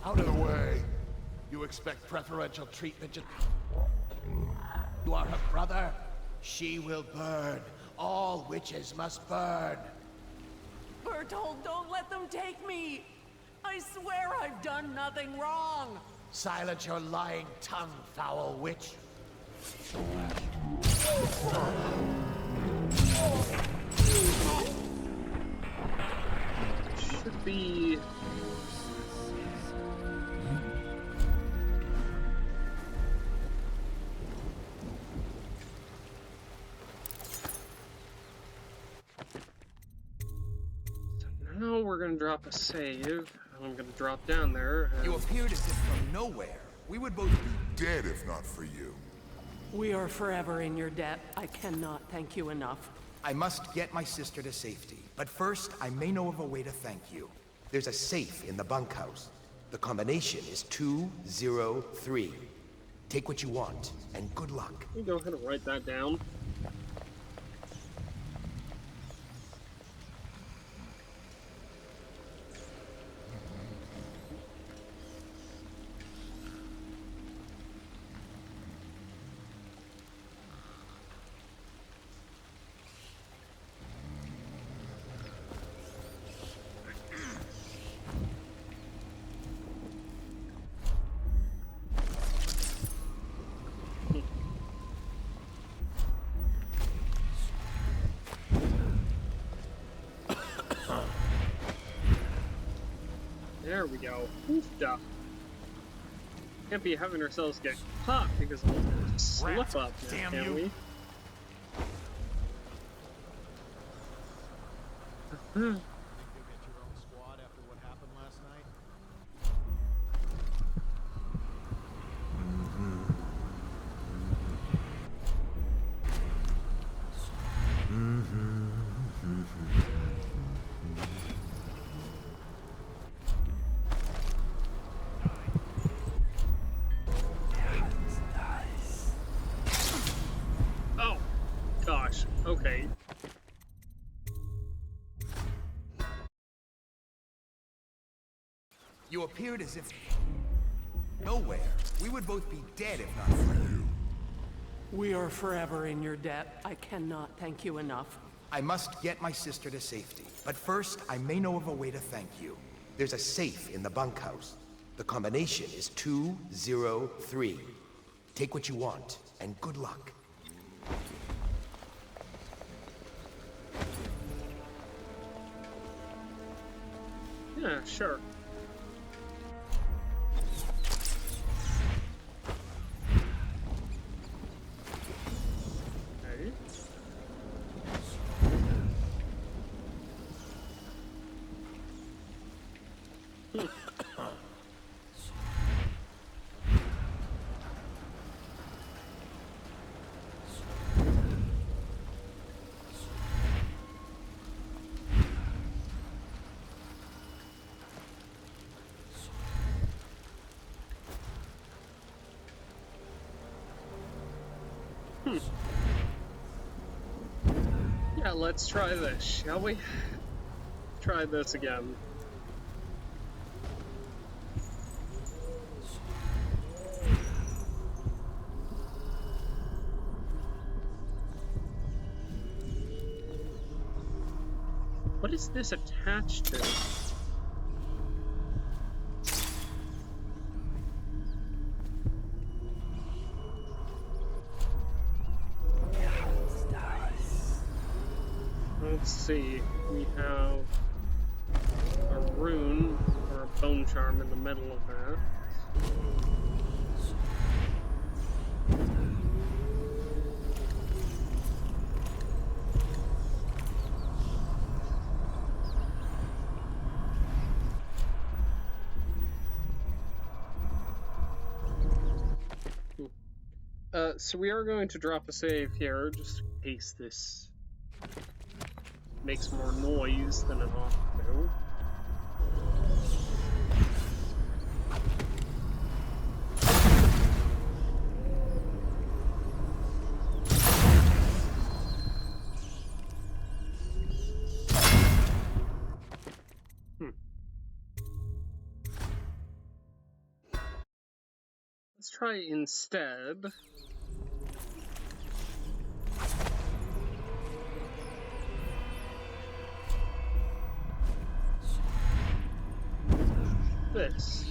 Out of the way. You expect preferential treatment just... You are her brother? She will burn. All witches must burn. Bertold, don't let them take me! I swear I've done nothing wrong! Silence your lying tongue, foul witch. be... So now we're gonna drop a save, and I'm gonna drop down there, and... You appeared as if from nowhere. We would both be Dead if not for you. We are forever in your debt. I cannot thank you enough. I must get my sister to safety, but first I may know of a way to thank you. There's a safe in the bunkhouse. The combination is 203. Take what you want, and good luck. Let me go ahead and write that down. There we go. Oofda. Can't be having ourselves get caught because of a slip up, now, can we? Think you'll get your own squad after what happened last night? Oh, gosh. Okay. You appeared as if... nowhere. We would both be dead if not for you. We are forever in your debt. I cannot thank you enough. I must get my sister to safety, but first I may know of a way to thank you. There's a safe in the bunkhouse. The combination is 203. Take what you want, and good luck. Yeah, sure. Okay. Yeah, let's try this, shall we? Try this again. What is this attached to? Let's see, we have a rune or a bone charm in the middle of that. So we are going to drop a save here, just in case this makes more noise than it ought to. Let's try instead. This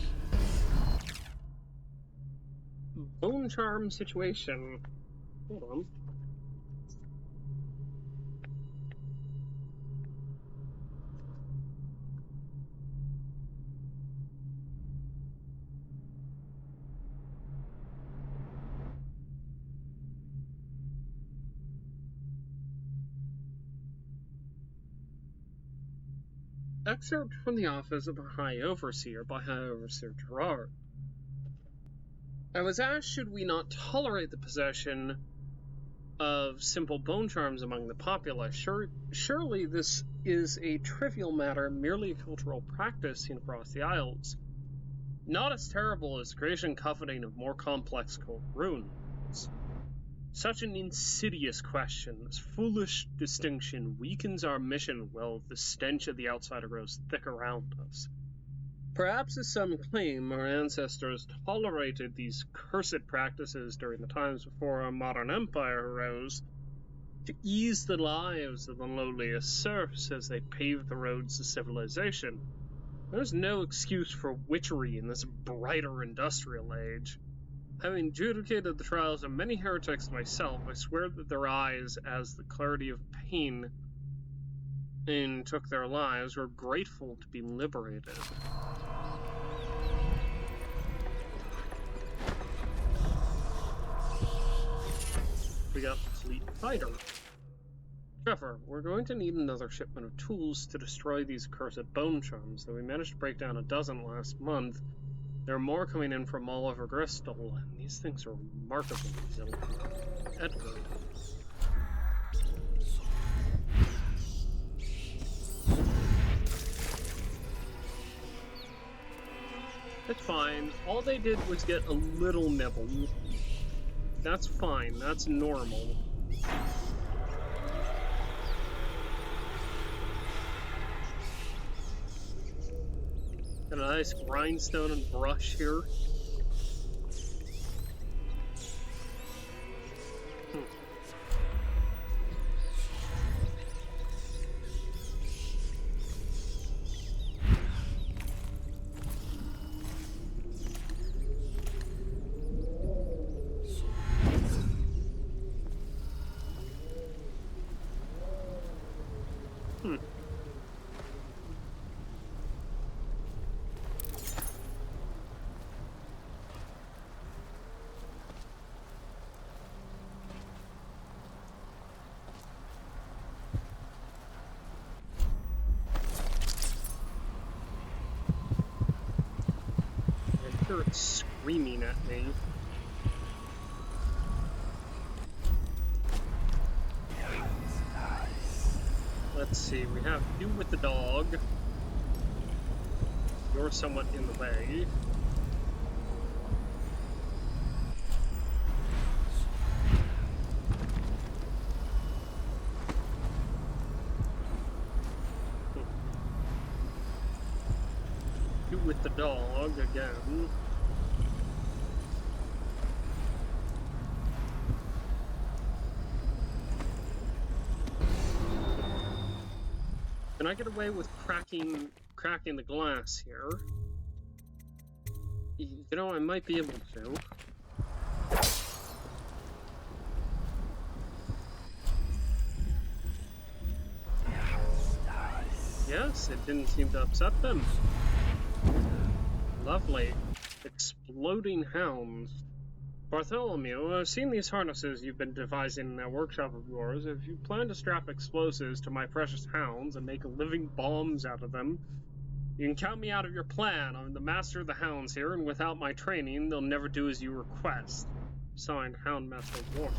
bone charm situation. Hold on. Excerpt from the Office of the High Overseer by High Overseer Gerard. I was asked should we not tolerate the possession of simple bone charms among the populace. Surely this is a trivial matter, merely a cultural practice seen across the Isles. Not as terrible as creation coveting of more complex cold runes. Such an insidious question, this foolish distinction, weakens our mission while the stench of the outsider grows thick around us. Perhaps, as some claim, our ancestors tolerated these cursed practices during the times before our modern empire arose, to ease the lives of the lowliest serfs as they paved the roads to civilization. There's no excuse for witchery in this brighter industrial age. Having adjudicated the trials of many heretics myself, I swear that their eyes, as the clarity of pain and took their lives, were grateful to be liberated. We got Fleet Fighter. Trevor, we're going to need another shipment of tools to destroy these cursed bone charms, though we managed to break down a dozen last month. There are more coming in from all over Bristol, and these things are remarkably resilient. Edward. It's fine. All they did was get a little nibble. That's fine. That's normal. Got a nice grindstone and brush here. It's screaming at me. Let's see, we have you with the dog. You're somewhat in the way. You with the dog again. Can I get away with cracking the glass here? You know, I might be able to. Yes, it didn't seem to upset them. Lovely. Exploding hounds. Bartholomew, I've seen these harnesses you've been devising in that workshop of yours. If you plan to strap explosives to my precious hounds and make living bombs out of them, you can count me out of your plan. I'm the master of the hounds here, and without my training, they'll never do as you request. Signed, Houndmaster Wharton.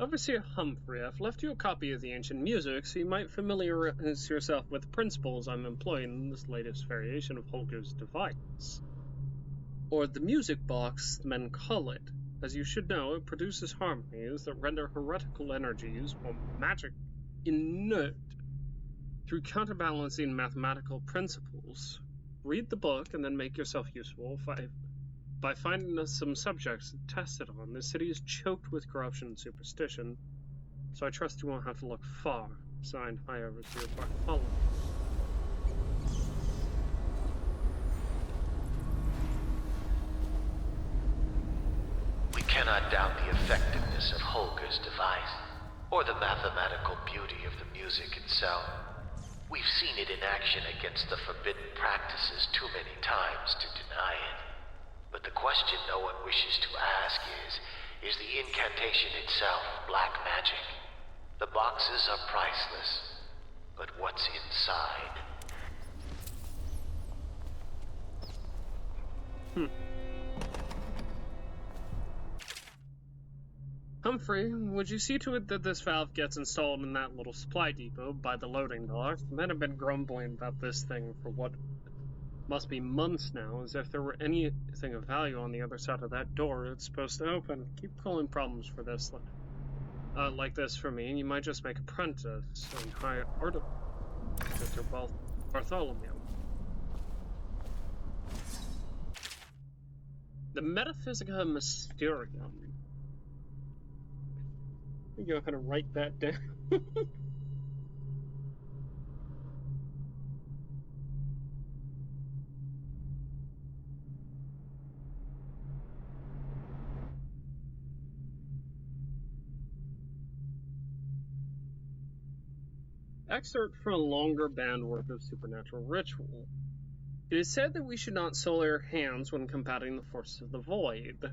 Overseer Humphrey, I've left you a copy of the ancient music, so you might familiarize yourself with the principles I'm employing in this latest variation of Holger's device. Or the music box, the men call it. As you should know, it produces harmonies that render heretical energies, or magic, inert, through counterbalancing mathematical principles. Read the book and then make yourself useful by finding us some subjects to test it on. This city is choked with corruption and superstition, so I trust you won't have to look far. Signed, High Overseer Bartholomew. We cannot doubt the effectiveness of Holger's device. or the mathematical beauty of the music itself. We've seen it in action against the forbidden practices too many times to deny it. But the question no one wishes to ask is the incantation itself black magic? The boxes are priceless, but what's inside? Humphrey, would you see to it that this valve gets installed in that little supply depot by the loading dock? The men have been grumbling about this thing for what must be months now, as if there were anything of value on the other side of that door it's supposed to open. Keep calling problems for this, like this for me, and you might just make apprentice and hire Mr. Bartholomew. The Metaphysica Mysterium. I think I'm gonna write that down. Excerpt from a longer band work of supernatural ritual. It is said that we should not soil our hands when combating the forces of the void.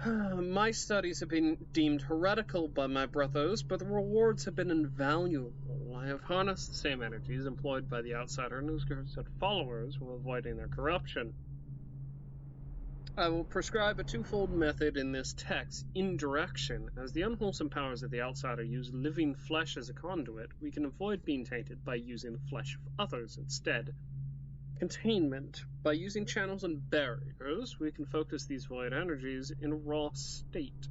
My studies have been deemed heretical by my brothers, but the rewards have been invaluable. I have harnessed the same energies employed by the outsider and his followers while avoiding their corruption. I will prescribe a twofold method in this text: indirection. As the unwholesome powers of the outsider use living flesh as a conduit, we can avoid being tainted by using the flesh of others instead. Containment. By using channels and barriers, we can focus these void energies in a raw state,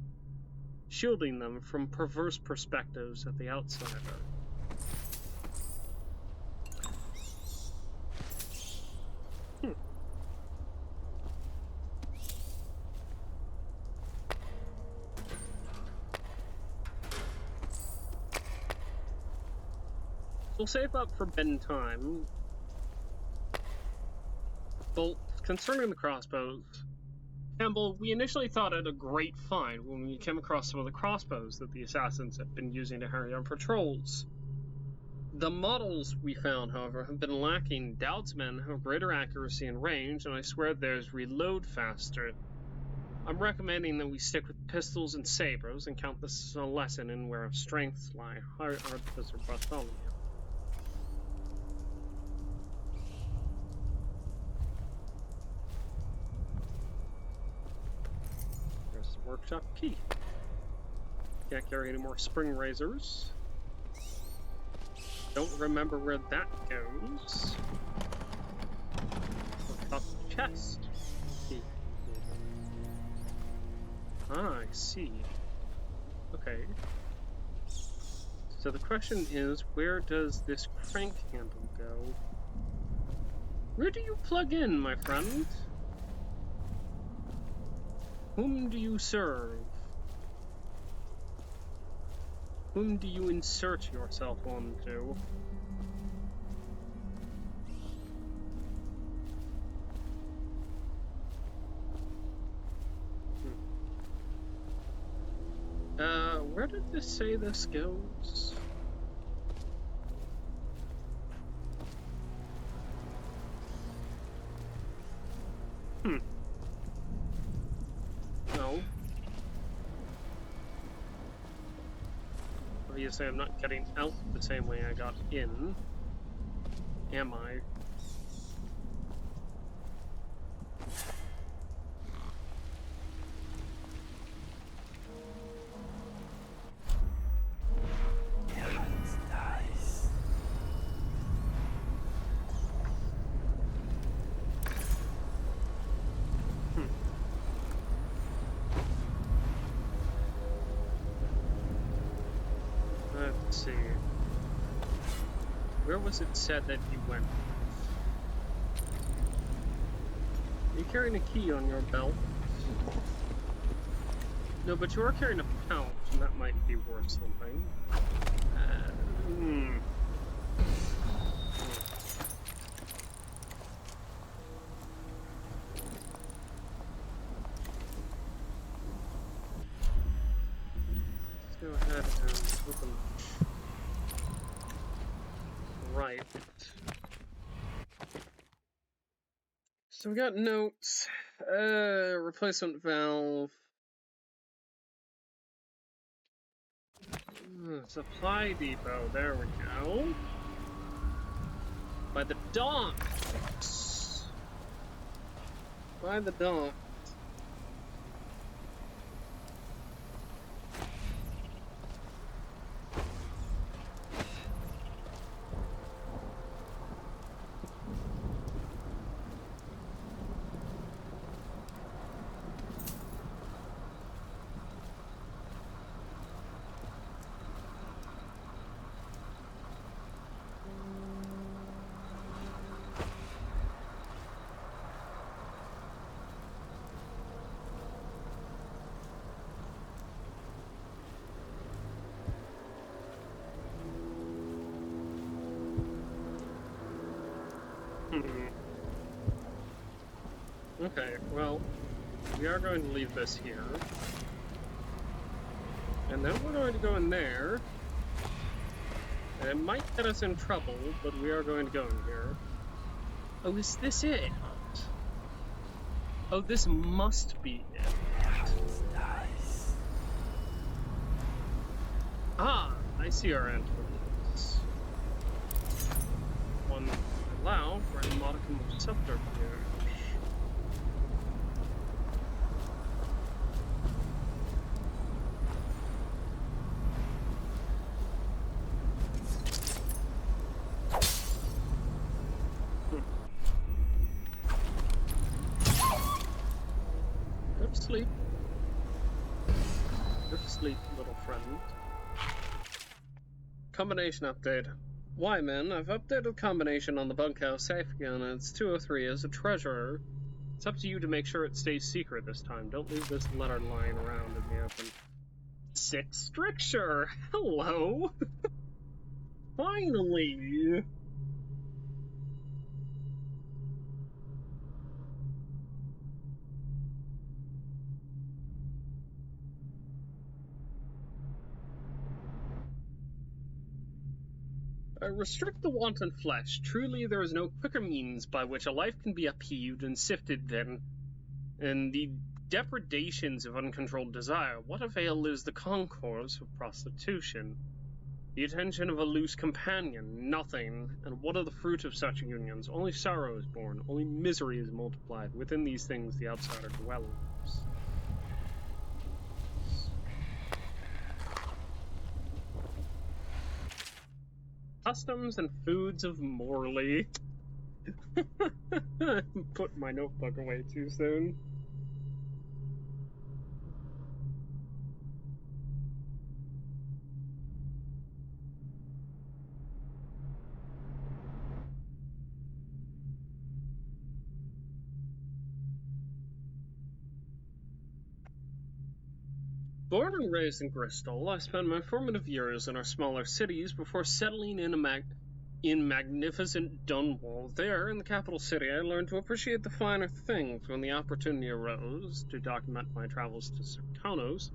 shielding them from perverse perspectives of the outsider. We'll save up for bedtime. Well, concerning the crossbows, Campbell, we initially thought it a great find when we came across some of the crossbows that the assassins have been using to harry on patrols. The models we found, however, have been lacking. Dowd's men have greater accuracy and range, and I swear theirs reload faster. I'm recommending that we stick with pistols and sabers and count this as a lesson in where our strengths lie. Artificer Bartholomew. Workshop key. Can't carry any more spring razors. Don't remember where that goes. Workshop chest key. Ah, I see. Okay. So the question is, where does this crank handle go? Where do you plug in, my friend? Whom do you serve? Whom do you insert yourself onto? Where did this say this goes? No. Obviously, I'm not getting out the same way I got in. Am I? Let's see. Where was it said that you went? Are you carrying a key on your belt? No, but you are carrying a pouch, and that might be worth something. So, Open. Right. So we got notes. Replacement valve. Supply depot. There we go. By the docks. By the docks. Okay, well, we are going to leave this here. And then we're going to go in there. And it might get us in trouble, but we are going to go in here. Oh, is this it? Oh, this must be it. Ah, I see our entrance. One allow for a modicum of subterfuge. Go to sleep. Go to sleep, little friend. Combination update. Why, man? I've updated the combination on the bunkhouse safe again, and it's 203 as a treasurer. It's up to you to make sure it stays secret this time. Don't leave this letter lying around in the open. 6 stricture! Hello! Finally! Restrict the wanton flesh. Truly, there is no quicker means by which a life can be upheaved and sifted than in the depredations of uncontrolled desire. What avail is the concourse of prostitution? The attention of a loose companion? Nothing. And what are the fruit of such unions? Only sorrow is born, only misery is multiplied. Within these things the outsider dwells. Customs and foods of Morley. Put my notebook away too soon. Born and raised in Bristol, I spent my formative years in our smaller cities before settling in magnificent Dunwall. There, in the capital city, I learned to appreciate the finer things. When the opportunity arose to document my travels to Sertanos,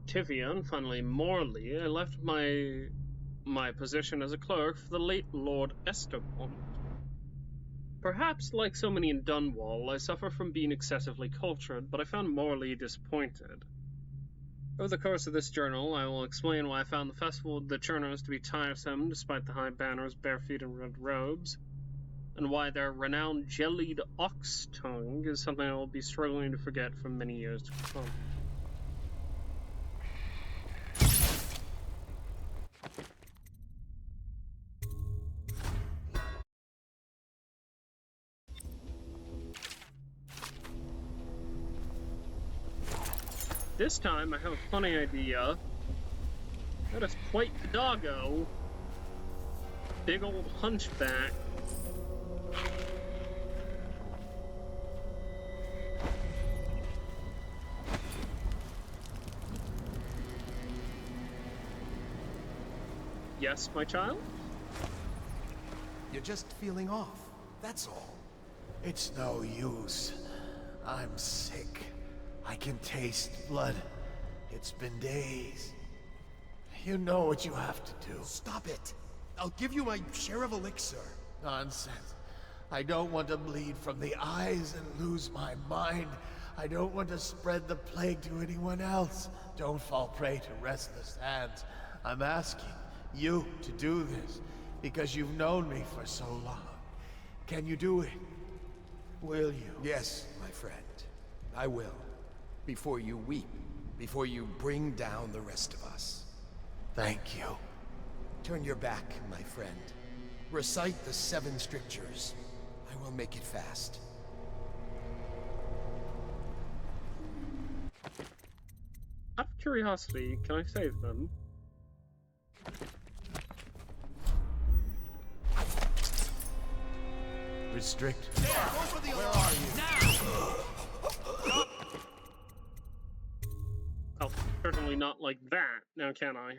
Tivia, and finally Morley, I left my position as a clerk for the late Lord Estermont. Perhaps, like so many in Dunwall, I suffer from being excessively cultured, but I found Morley disappointed. Over the course of this journal, I will explain why I found the Festival of the Churners to be tiresome despite the high banners, bare feet, and red robes, and why their renowned jellied ox tongue is something I will be struggling to forget for many years to come. This time, I have a funny idea. That is quite the doggo. Big old hunchback. Yes, my child? You're just feeling off, that's all. It's no use. I'm sick. I can taste blood. It's been days. You know what you have to do. Stop it. I'll give you my share of elixir. Nonsense. I don't want to bleed from the eyes and lose my mind. I don't want to spread the plague to anyone else. Don't fall prey to restless hands. I'm asking you to do this because you've known me for so long. Can you do it? Will you? Yes, my friend. I will. Before you weep. Before you bring down the rest of us. Thank you. Turn your back, my friend. Recite the 7 strictures. I will make it fast. Out of curiosity, can I save them? Restrict. Where are you? Oh, certainly not like that, now can I?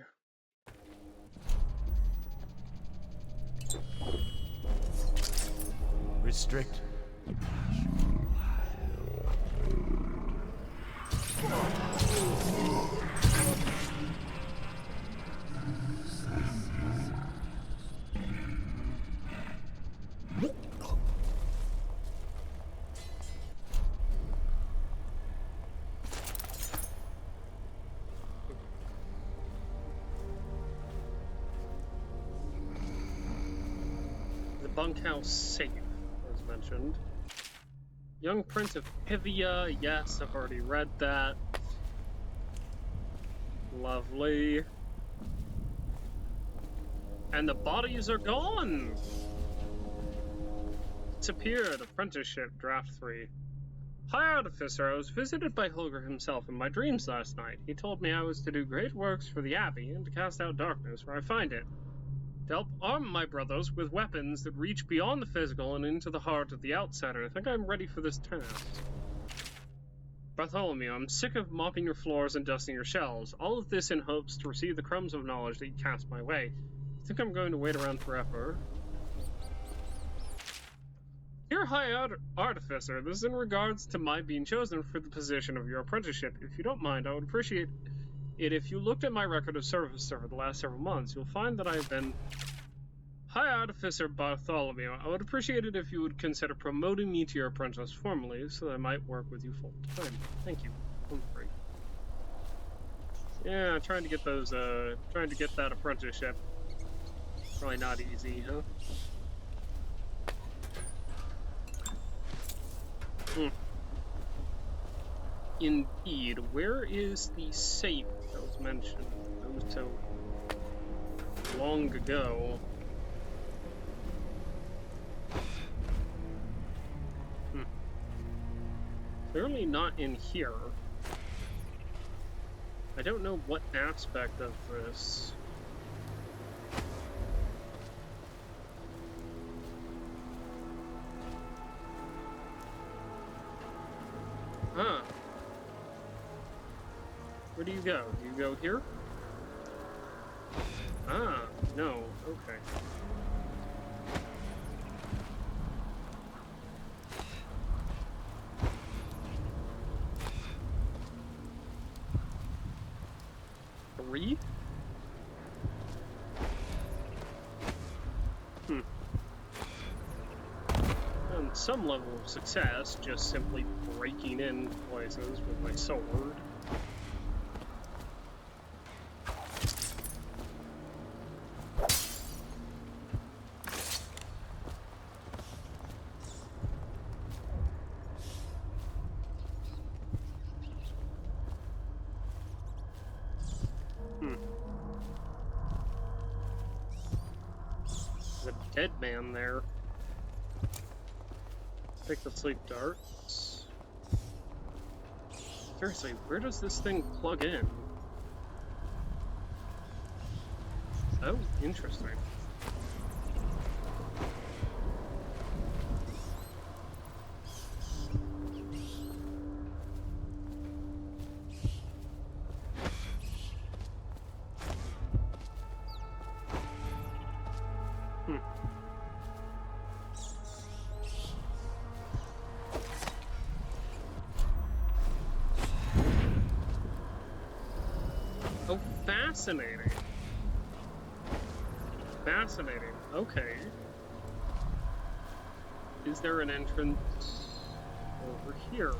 Restrict. The bunkhouse safe, as mentioned. Young Prince of Pivia, yes, I've already read that. Lovely. And the bodies are gone! Disappeared, apprenticeship, draft 3. High Artificer, I was visited by Holger himself in my dreams last night. He told me I was to do great works for the Abbey and to cast out darkness where I find it. To help arm my brothers with weapons that reach beyond the physical and into the heart of the outsider. I think I'm ready for this task. Bartholomew, I'm sick of mopping your floors and dusting your shelves. All of this in hopes to receive the crumbs of knowledge that you cast my way. I think I'm going to wait around forever. Dear High Artificer, this is in regards to my being chosen for the position of your apprenticeship. If you don't mind, I would appreciate it if you looked at my record of service over the last several months. You'll find that I've been High Artificer Bartholomew. I would appreciate it if you would consider promoting me to your apprentice formally, so that I might work with you full time. Thank you. Humphrey. Yeah, trying to get those, trying to get that apprenticeship. Probably not easy, huh? Indeed. Where is the safe that was mentioned? That was so long ago. Clearly not in here. I don't know what aspect of this. Huh. Where do you go? Do you go here? Ah, no. Okay. Three? On some level of success, just simply breaking in places with my sword. There's a dead man there. Take the sleep darts. Seriously, where does this thing plug in? Oh, interesting. Oh, fascinating. Fascinating. Okay. Is there an entrance over here?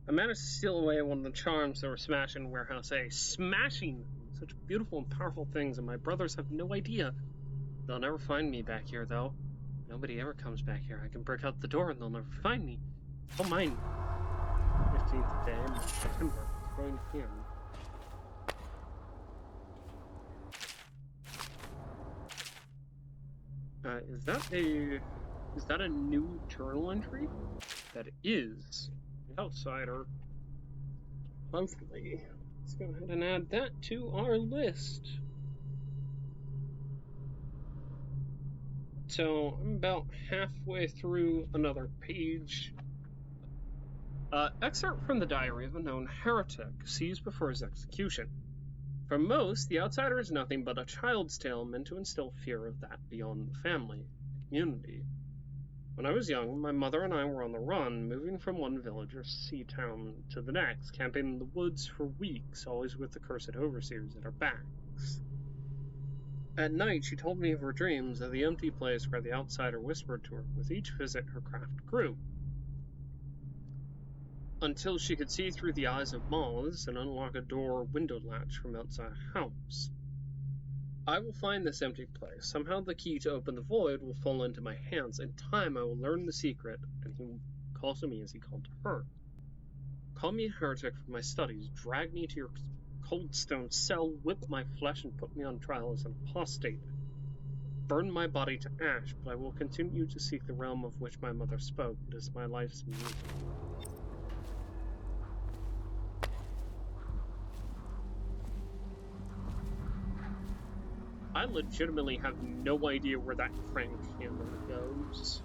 I managed to steal away one of the charms that were smashed in Warehouse A. Smashing such beautiful and powerful things, and my brothers have no idea. They'll never find me back here, though. Nobody ever comes back here. I can break out the door and they'll never find me. It's all mine. 15th day in September. It's going here. Is that a new journal entry? That is. The Outsider. Lovely. Let's go ahead and add that to our list. So I'm about halfway through another page. Excerpt from the diary of a known heretic seized before his execution. For most, the outsider is nothing but a child's tale meant to instill fear of that beyond the family, the community. When I was young, my mother and I were on the run, moving from one village or sea town to the next, camping in the woods for weeks, always with the cursed overseers at our backs. At night, she told me of her dreams of the empty place where the outsider whispered to her with each visit her craft grew, until she could see through the eyes of moths and unlock a door or window latch from outside a house. I will find this empty place. Somehow the key to open the void will fall into my hands. In time, I will learn the secret, and he will call to me as he called to her. Call me a heretic for my studies, drag me to your cold stone cell, whip my flesh, and put me on trial as an apostate. Burn my body to ash, but I will continue to seek the realm of which my mother spoke. It is my life's music. I legitimately have no idea where that crank handle goes.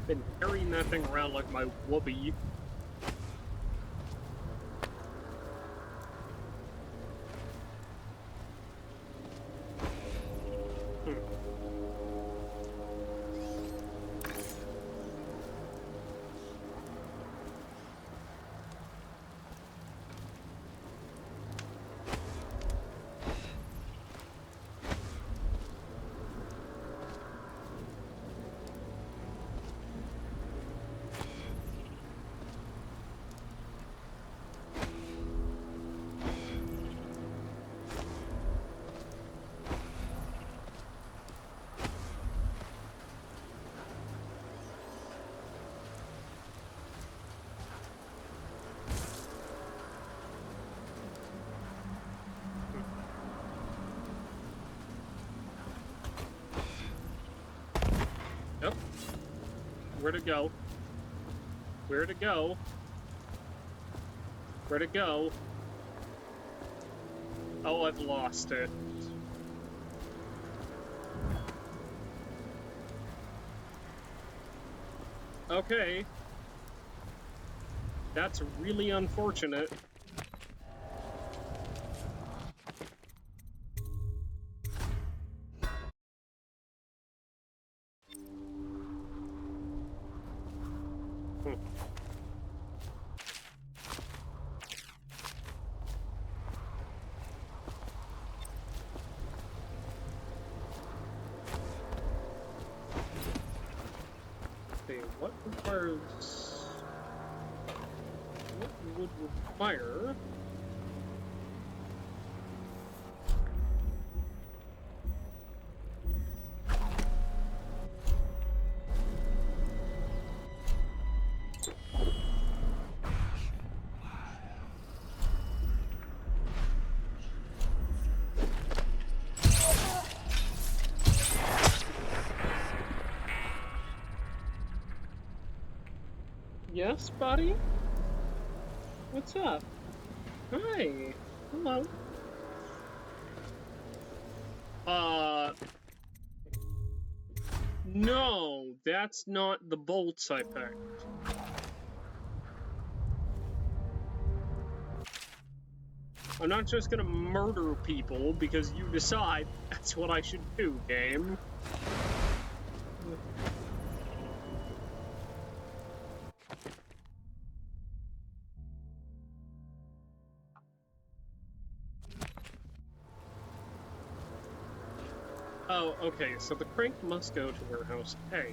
Been carrying that thing around like my whoopee. Yep. Where to go? Where to go? Where to go? Oh, I've lost it. Okay. That's really unfortunate. What would require Yes, buddy? What's up? Hi. Hello. No, that's not the bolts I picked. I'm not just gonna murder people because you decide that's what I should do, game. Oh, okay, so the crank must go to warehouse A.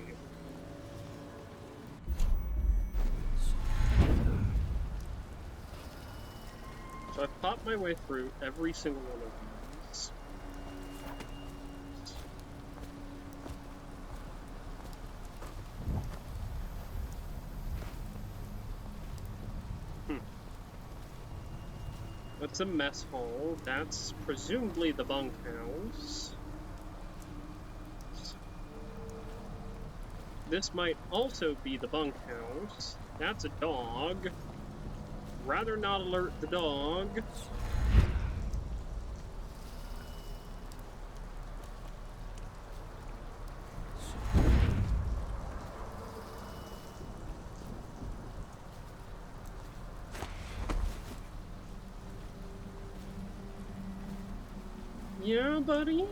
So I've popped my way through every single one of these. That's a mess hall. That's presumably the bunkhouse. This might also be the bunkhouse. That's a dog. Rather not alert the dog. Yeah, buddy?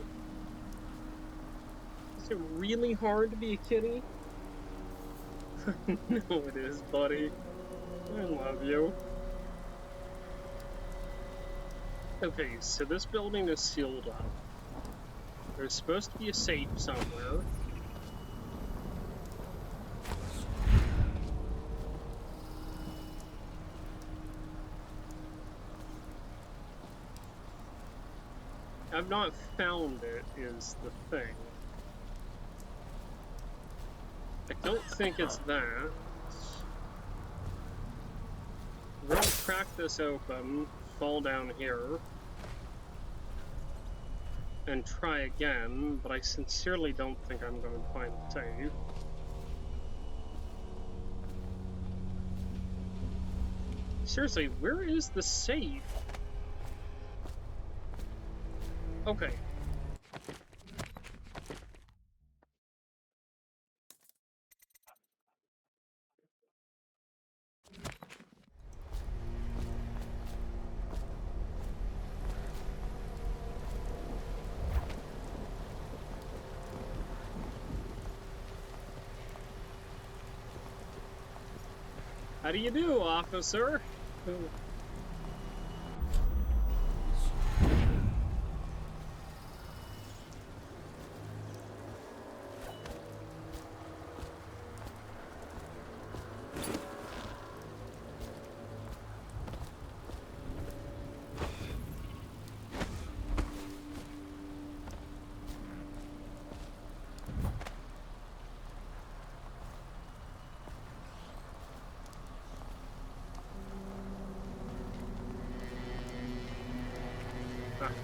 Is it really hard to be a kitty? No, it is, buddy. I love you. Okay, so this building is sealed up. There's supposed to be a safe somewhere. I've not found it, is the thing. I don't think it's that. We're gonna crack this open, fall down here, and try again, but I sincerely don't think I'm going to find the save. Seriously, where is the safe? Okay. How do you do, officer?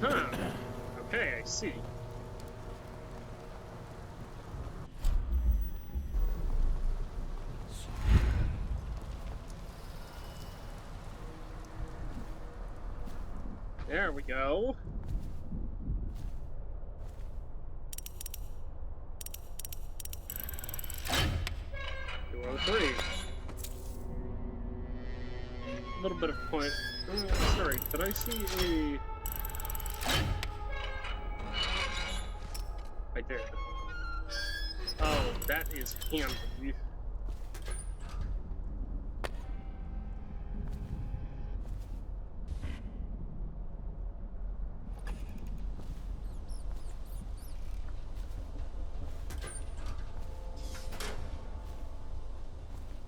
Huh. Okay, I see. There we go. Three. A little bit of point. Sorry, did I see a... I did. Oh, that is handy.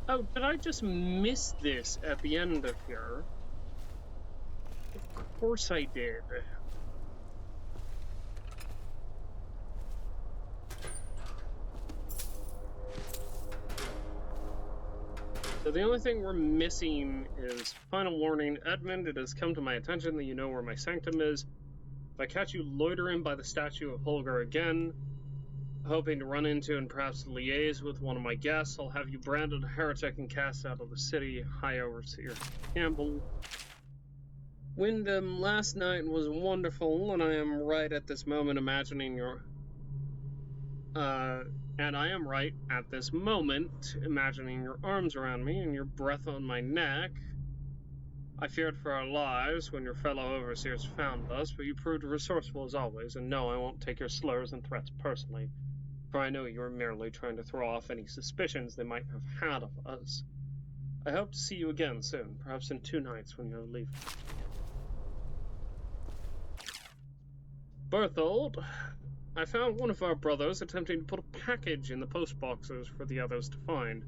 Oh, did I just miss this at the end of here? Of course I did. So the only thing we're missing is final warning. Edmund, it has come to my attention that you know where my sanctum is. If I catch you loitering by the statue of Holger again, hoping to run into and perhaps liaise with one of my guests, I'll have you branded a heretic and cast out of the city. High Overseer Campbell. Wyndham, last night was wonderful, and I am right at this moment imagining your... And I am right at this moment, imagining your arms around me and your breath on my neck. I feared for our lives when your fellow overseers found us, but you proved resourceful as always, and no, I won't take your slurs and threats personally, for I know you were merely trying to throw off any suspicions they might have had of us. I hope to see you again soon, perhaps in 2 nights when you're leaving. Berthold, I found one of our brothers attempting to put a package in the post boxes for the others to find.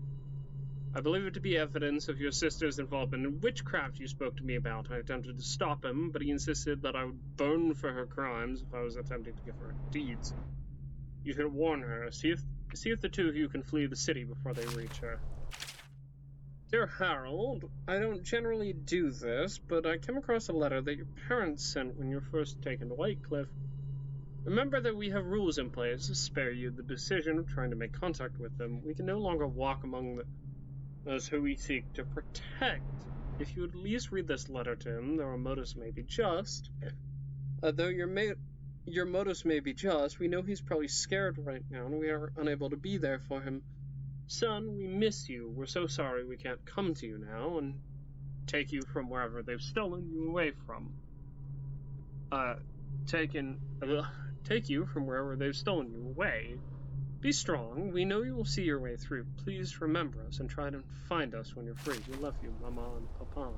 I believe it to be evidence of your sister's involvement in witchcraft you spoke to me about. I attempted to stop him, but he insisted that I would burn for her crimes if I was attempting to give her deeds. You should warn her. See if the 2 of you can flee the city before they reach her. Dear Harold, I don't generally do this, but I came across a letter that your parents sent when you were first taken to Whitecliff. Remember that we have rules in place to spare you the decision of trying to make contact with them. We can no longer walk among those who we seek to protect. If you would at least read this letter to him, though our motives may be just. Though your motives may be just, we know he's probably scared right now, and we are unable to be there for him. Son, we miss you. We're so sorry we can't come to you now and take you from wherever they've stolen you away from. Take you from wherever they've stolen you away. Be strong. We know you will see your way through. Please remember us and try to find us when you're free. We love you, Mama and Papa.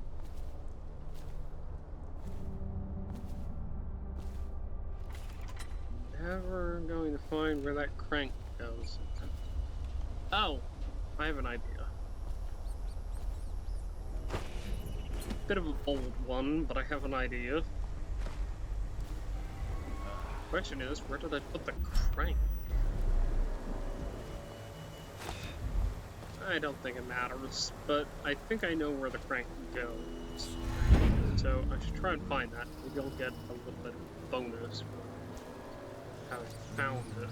Never going to find where that crank goes. Oh, I have an idea. Bit of a bold one, but I have an idea. Question is, where did I put the crank? I don't think it matters, but I think I know where the crank goes. So I should try and find that. Maybe I'll get a little bit of bonus for how I found it.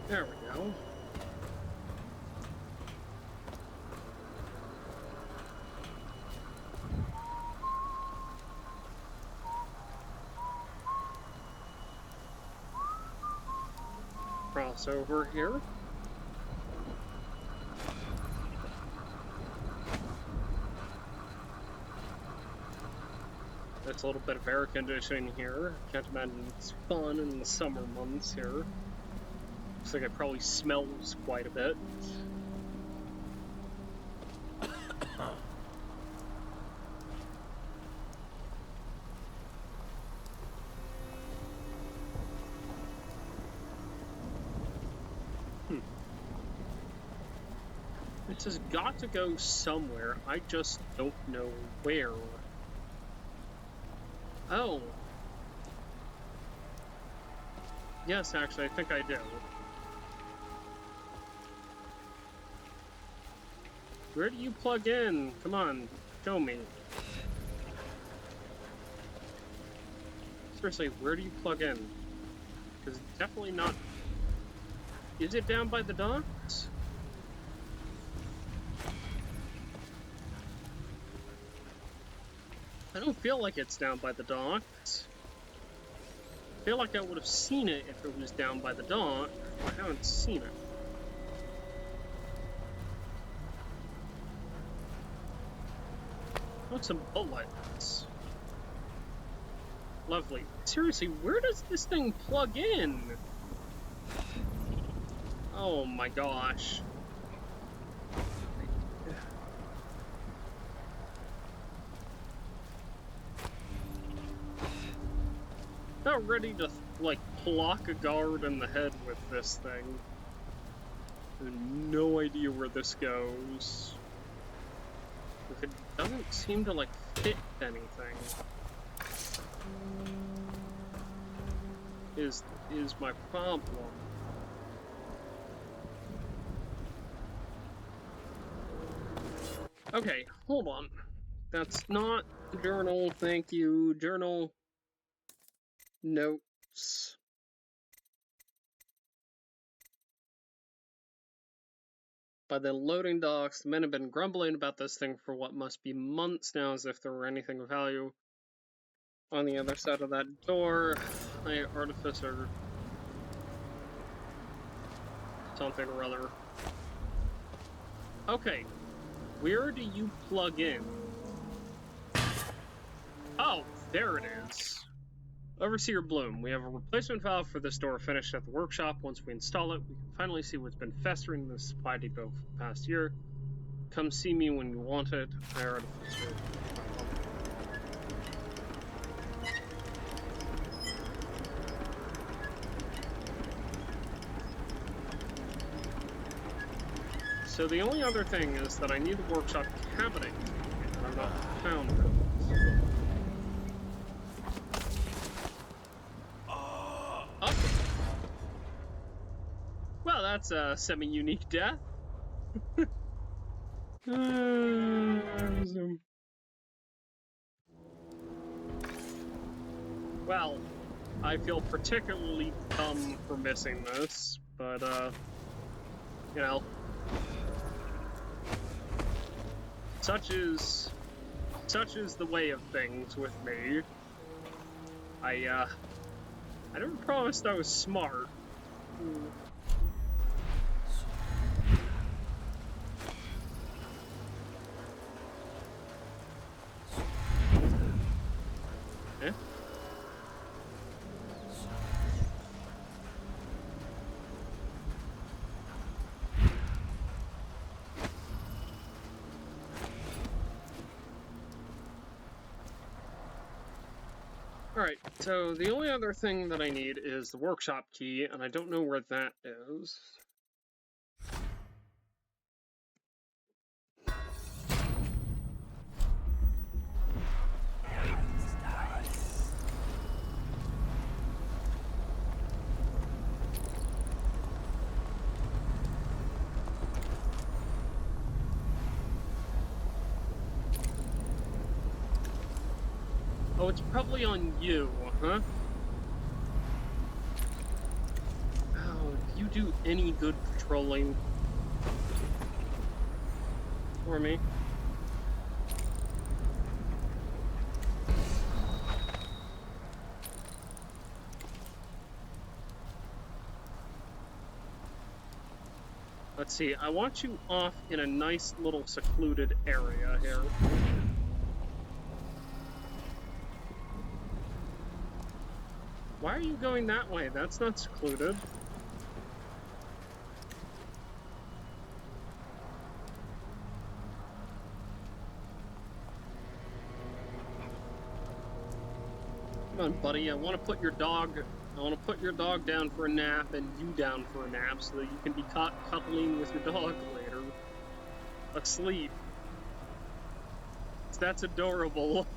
There we go. Cross over here. That's a little bit of air conditioning here. Can't imagine it's fun in the summer months here. Looks like it probably smells quite a bit. This has got to go somewhere. I just don't know where. Oh. Yes, actually, I think I do. Where do you plug in? Come on, show me. Seriously, where do you plug in? Because it's definitely not... Is it down by the docks? I don't feel like it's down by the docks. I feel like I would have seen it if it was down by the dock. I haven't seen it. Oh, some bullets. Lovely. Seriously, where does this thing plug in? Oh my gosh. About ready to, like, block a guard in the head with this thing. I have no idea where this goes. If it doesn't seem to, like, fit anything, is my problem. Okay, hold on. That's not journal, thank you. Journal. Notes. By the loading docks, the men have been grumbling about this thing for what must be months now, as if there were anything of value. On the other side of that door, an artificer. Something or other. Okay, where do you plug in? Oh, there it is. Overseer Bloom, we have a replacement valve for this door finished at the workshop. Once we install it, we can finally see what's been festering in the supply depot for the past year. Come see me when you want it. Artificer. So the only other thing is that I need the workshop cabinet, and I've not found it. Okay. Well, that's a semi-unique death. Well, I feel particularly dumb for missing this, but, you know. Such is the way of things with me. I never promised I was smart. Eh? Alright, so the only other thing that I need is the workshop key, and I don't know where that is. Oh, it's probably on you, huh? Oh, do you do any good patrolling for me? Let's see, I want you off in a nice little secluded area here. Why are you going that way? That's not secluded. Come on, buddy. I want to put your dog down for a nap and you down for a nap so that you can be caught cuddling with your dog later. Asleep. That's adorable.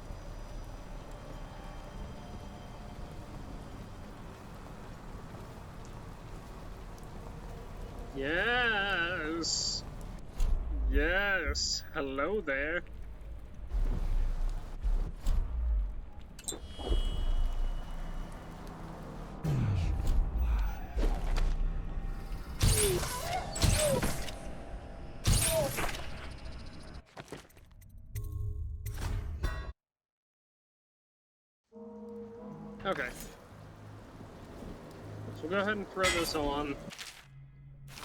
Yes. Yes. Hello there. Okay. So we'll go ahead and throw this on.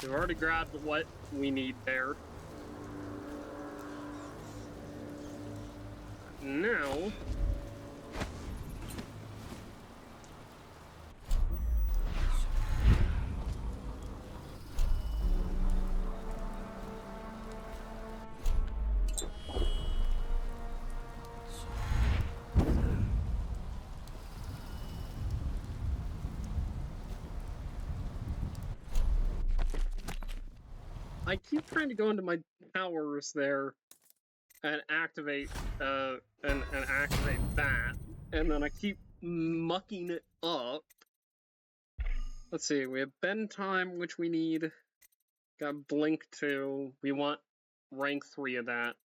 We've already grabbed what we need there. Now... I keep trying to go into my powers there and activate and activate that, and then I keep mucking it up. Let's see, we have bend time, which we need. Got blink 2. We want rank 3 of that.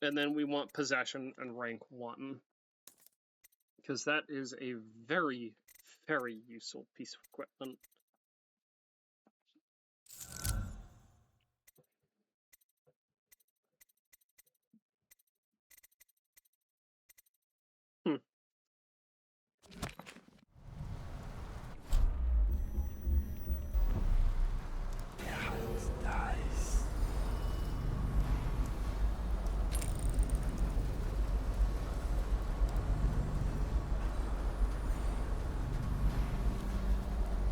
And then we want possession and rank 1. Because that is a very, very useful piece of equipment.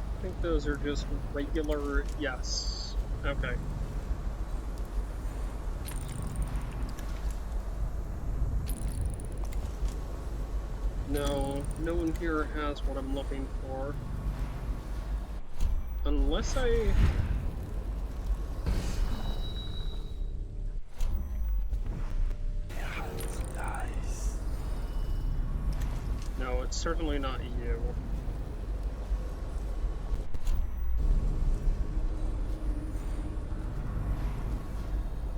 I think those are just regular, yes. Okay. No, no one here has what I'm looking for. Unless I... No, it's certainly not you.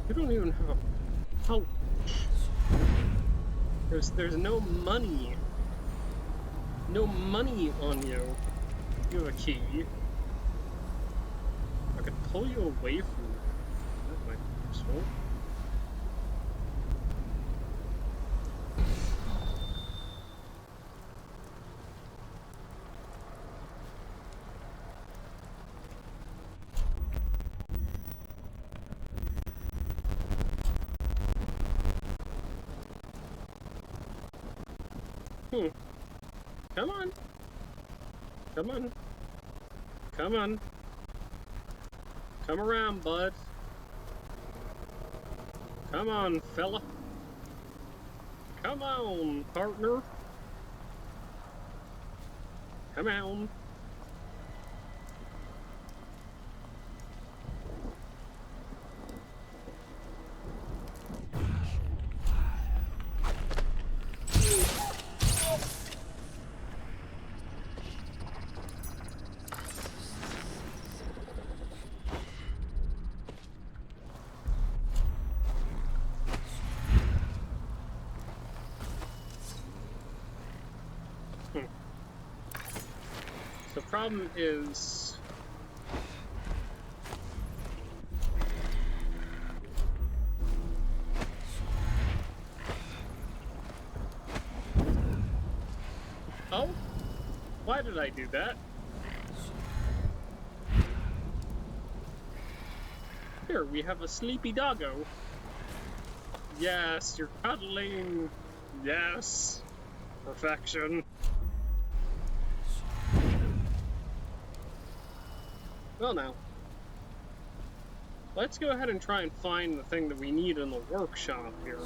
You don't even have a pouch. There's no money. No money on you. You have a key. I could pull you away from that. That might be useful. Come on. Come on. Come on. Come around, bud. Come on, fella. Come on, partner. Come on. The problem is... Oh? Why did I do that? Here, we have a sleepy doggo. Yes, you're cuddling. Yes. Perfection. Well now, let's go ahead and try and find the thing that we need in the workshop here.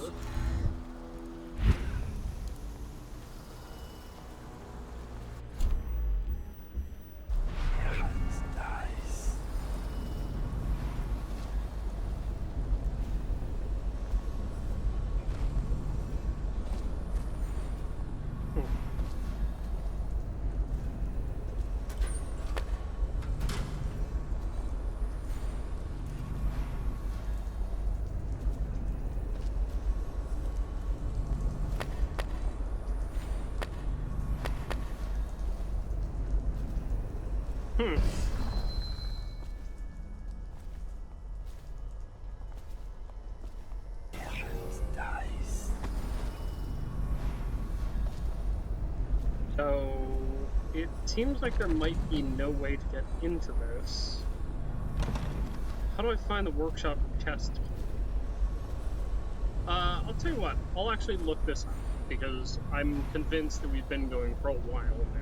So, it seems like there might be no way to get into this. How do I find the workshop test? I'll tell you what, I'll actually look this up, because I'm convinced that we've been going for a while now.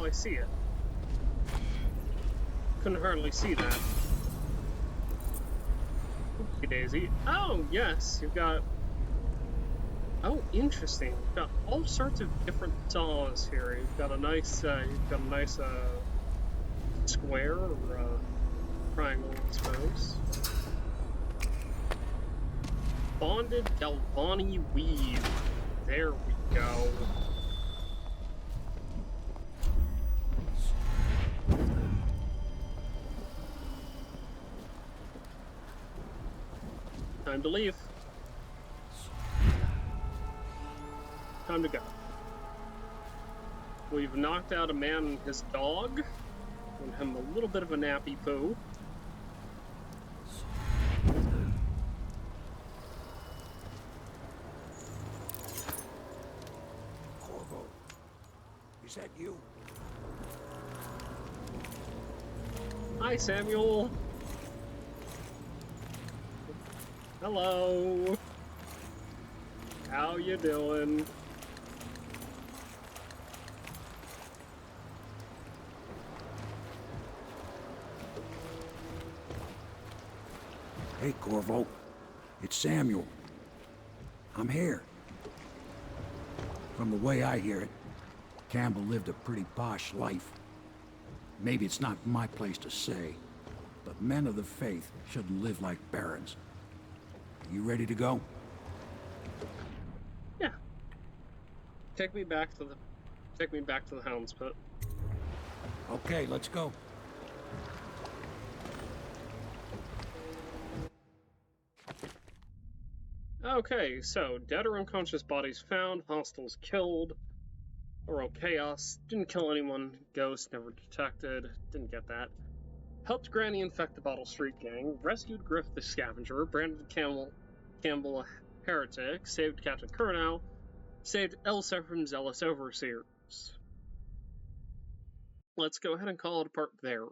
I see it. Couldn't hardly see that. Oopsie daisy. Oh, yes, you've got... Oh, interesting. You've got all sorts of different saws here. You've got a nice, square or triangle, I suppose. Bonded Galvani weave. There we go. Time to leave. Time to go. We've knocked out a man and his dog. Given him a little bit of a nappy poo. Corvo, is that you? Hi, Samuel. Hello. How you doing? Hey, Corvo. It's Samuel. I'm here. From the way I hear it, Campbell lived a pretty posh life. Maybe it's not my place to say, but men of the faith shouldn't live like barons. You ready to go? Yeah. Take me back to the Hound's Pit. Okay, let's go. Okay, so dead or unconscious bodies found, hostiles killed, overall chaos, didn't kill anyone, ghost never detected, didn't get that. Helped Granny infect the Bottle Street Gang, rescued Griff the Scavenger, branded Campbell a heretic, saved Captain Curnow, saved Elsa from zealous overseers. Let's go ahead and call it a part there.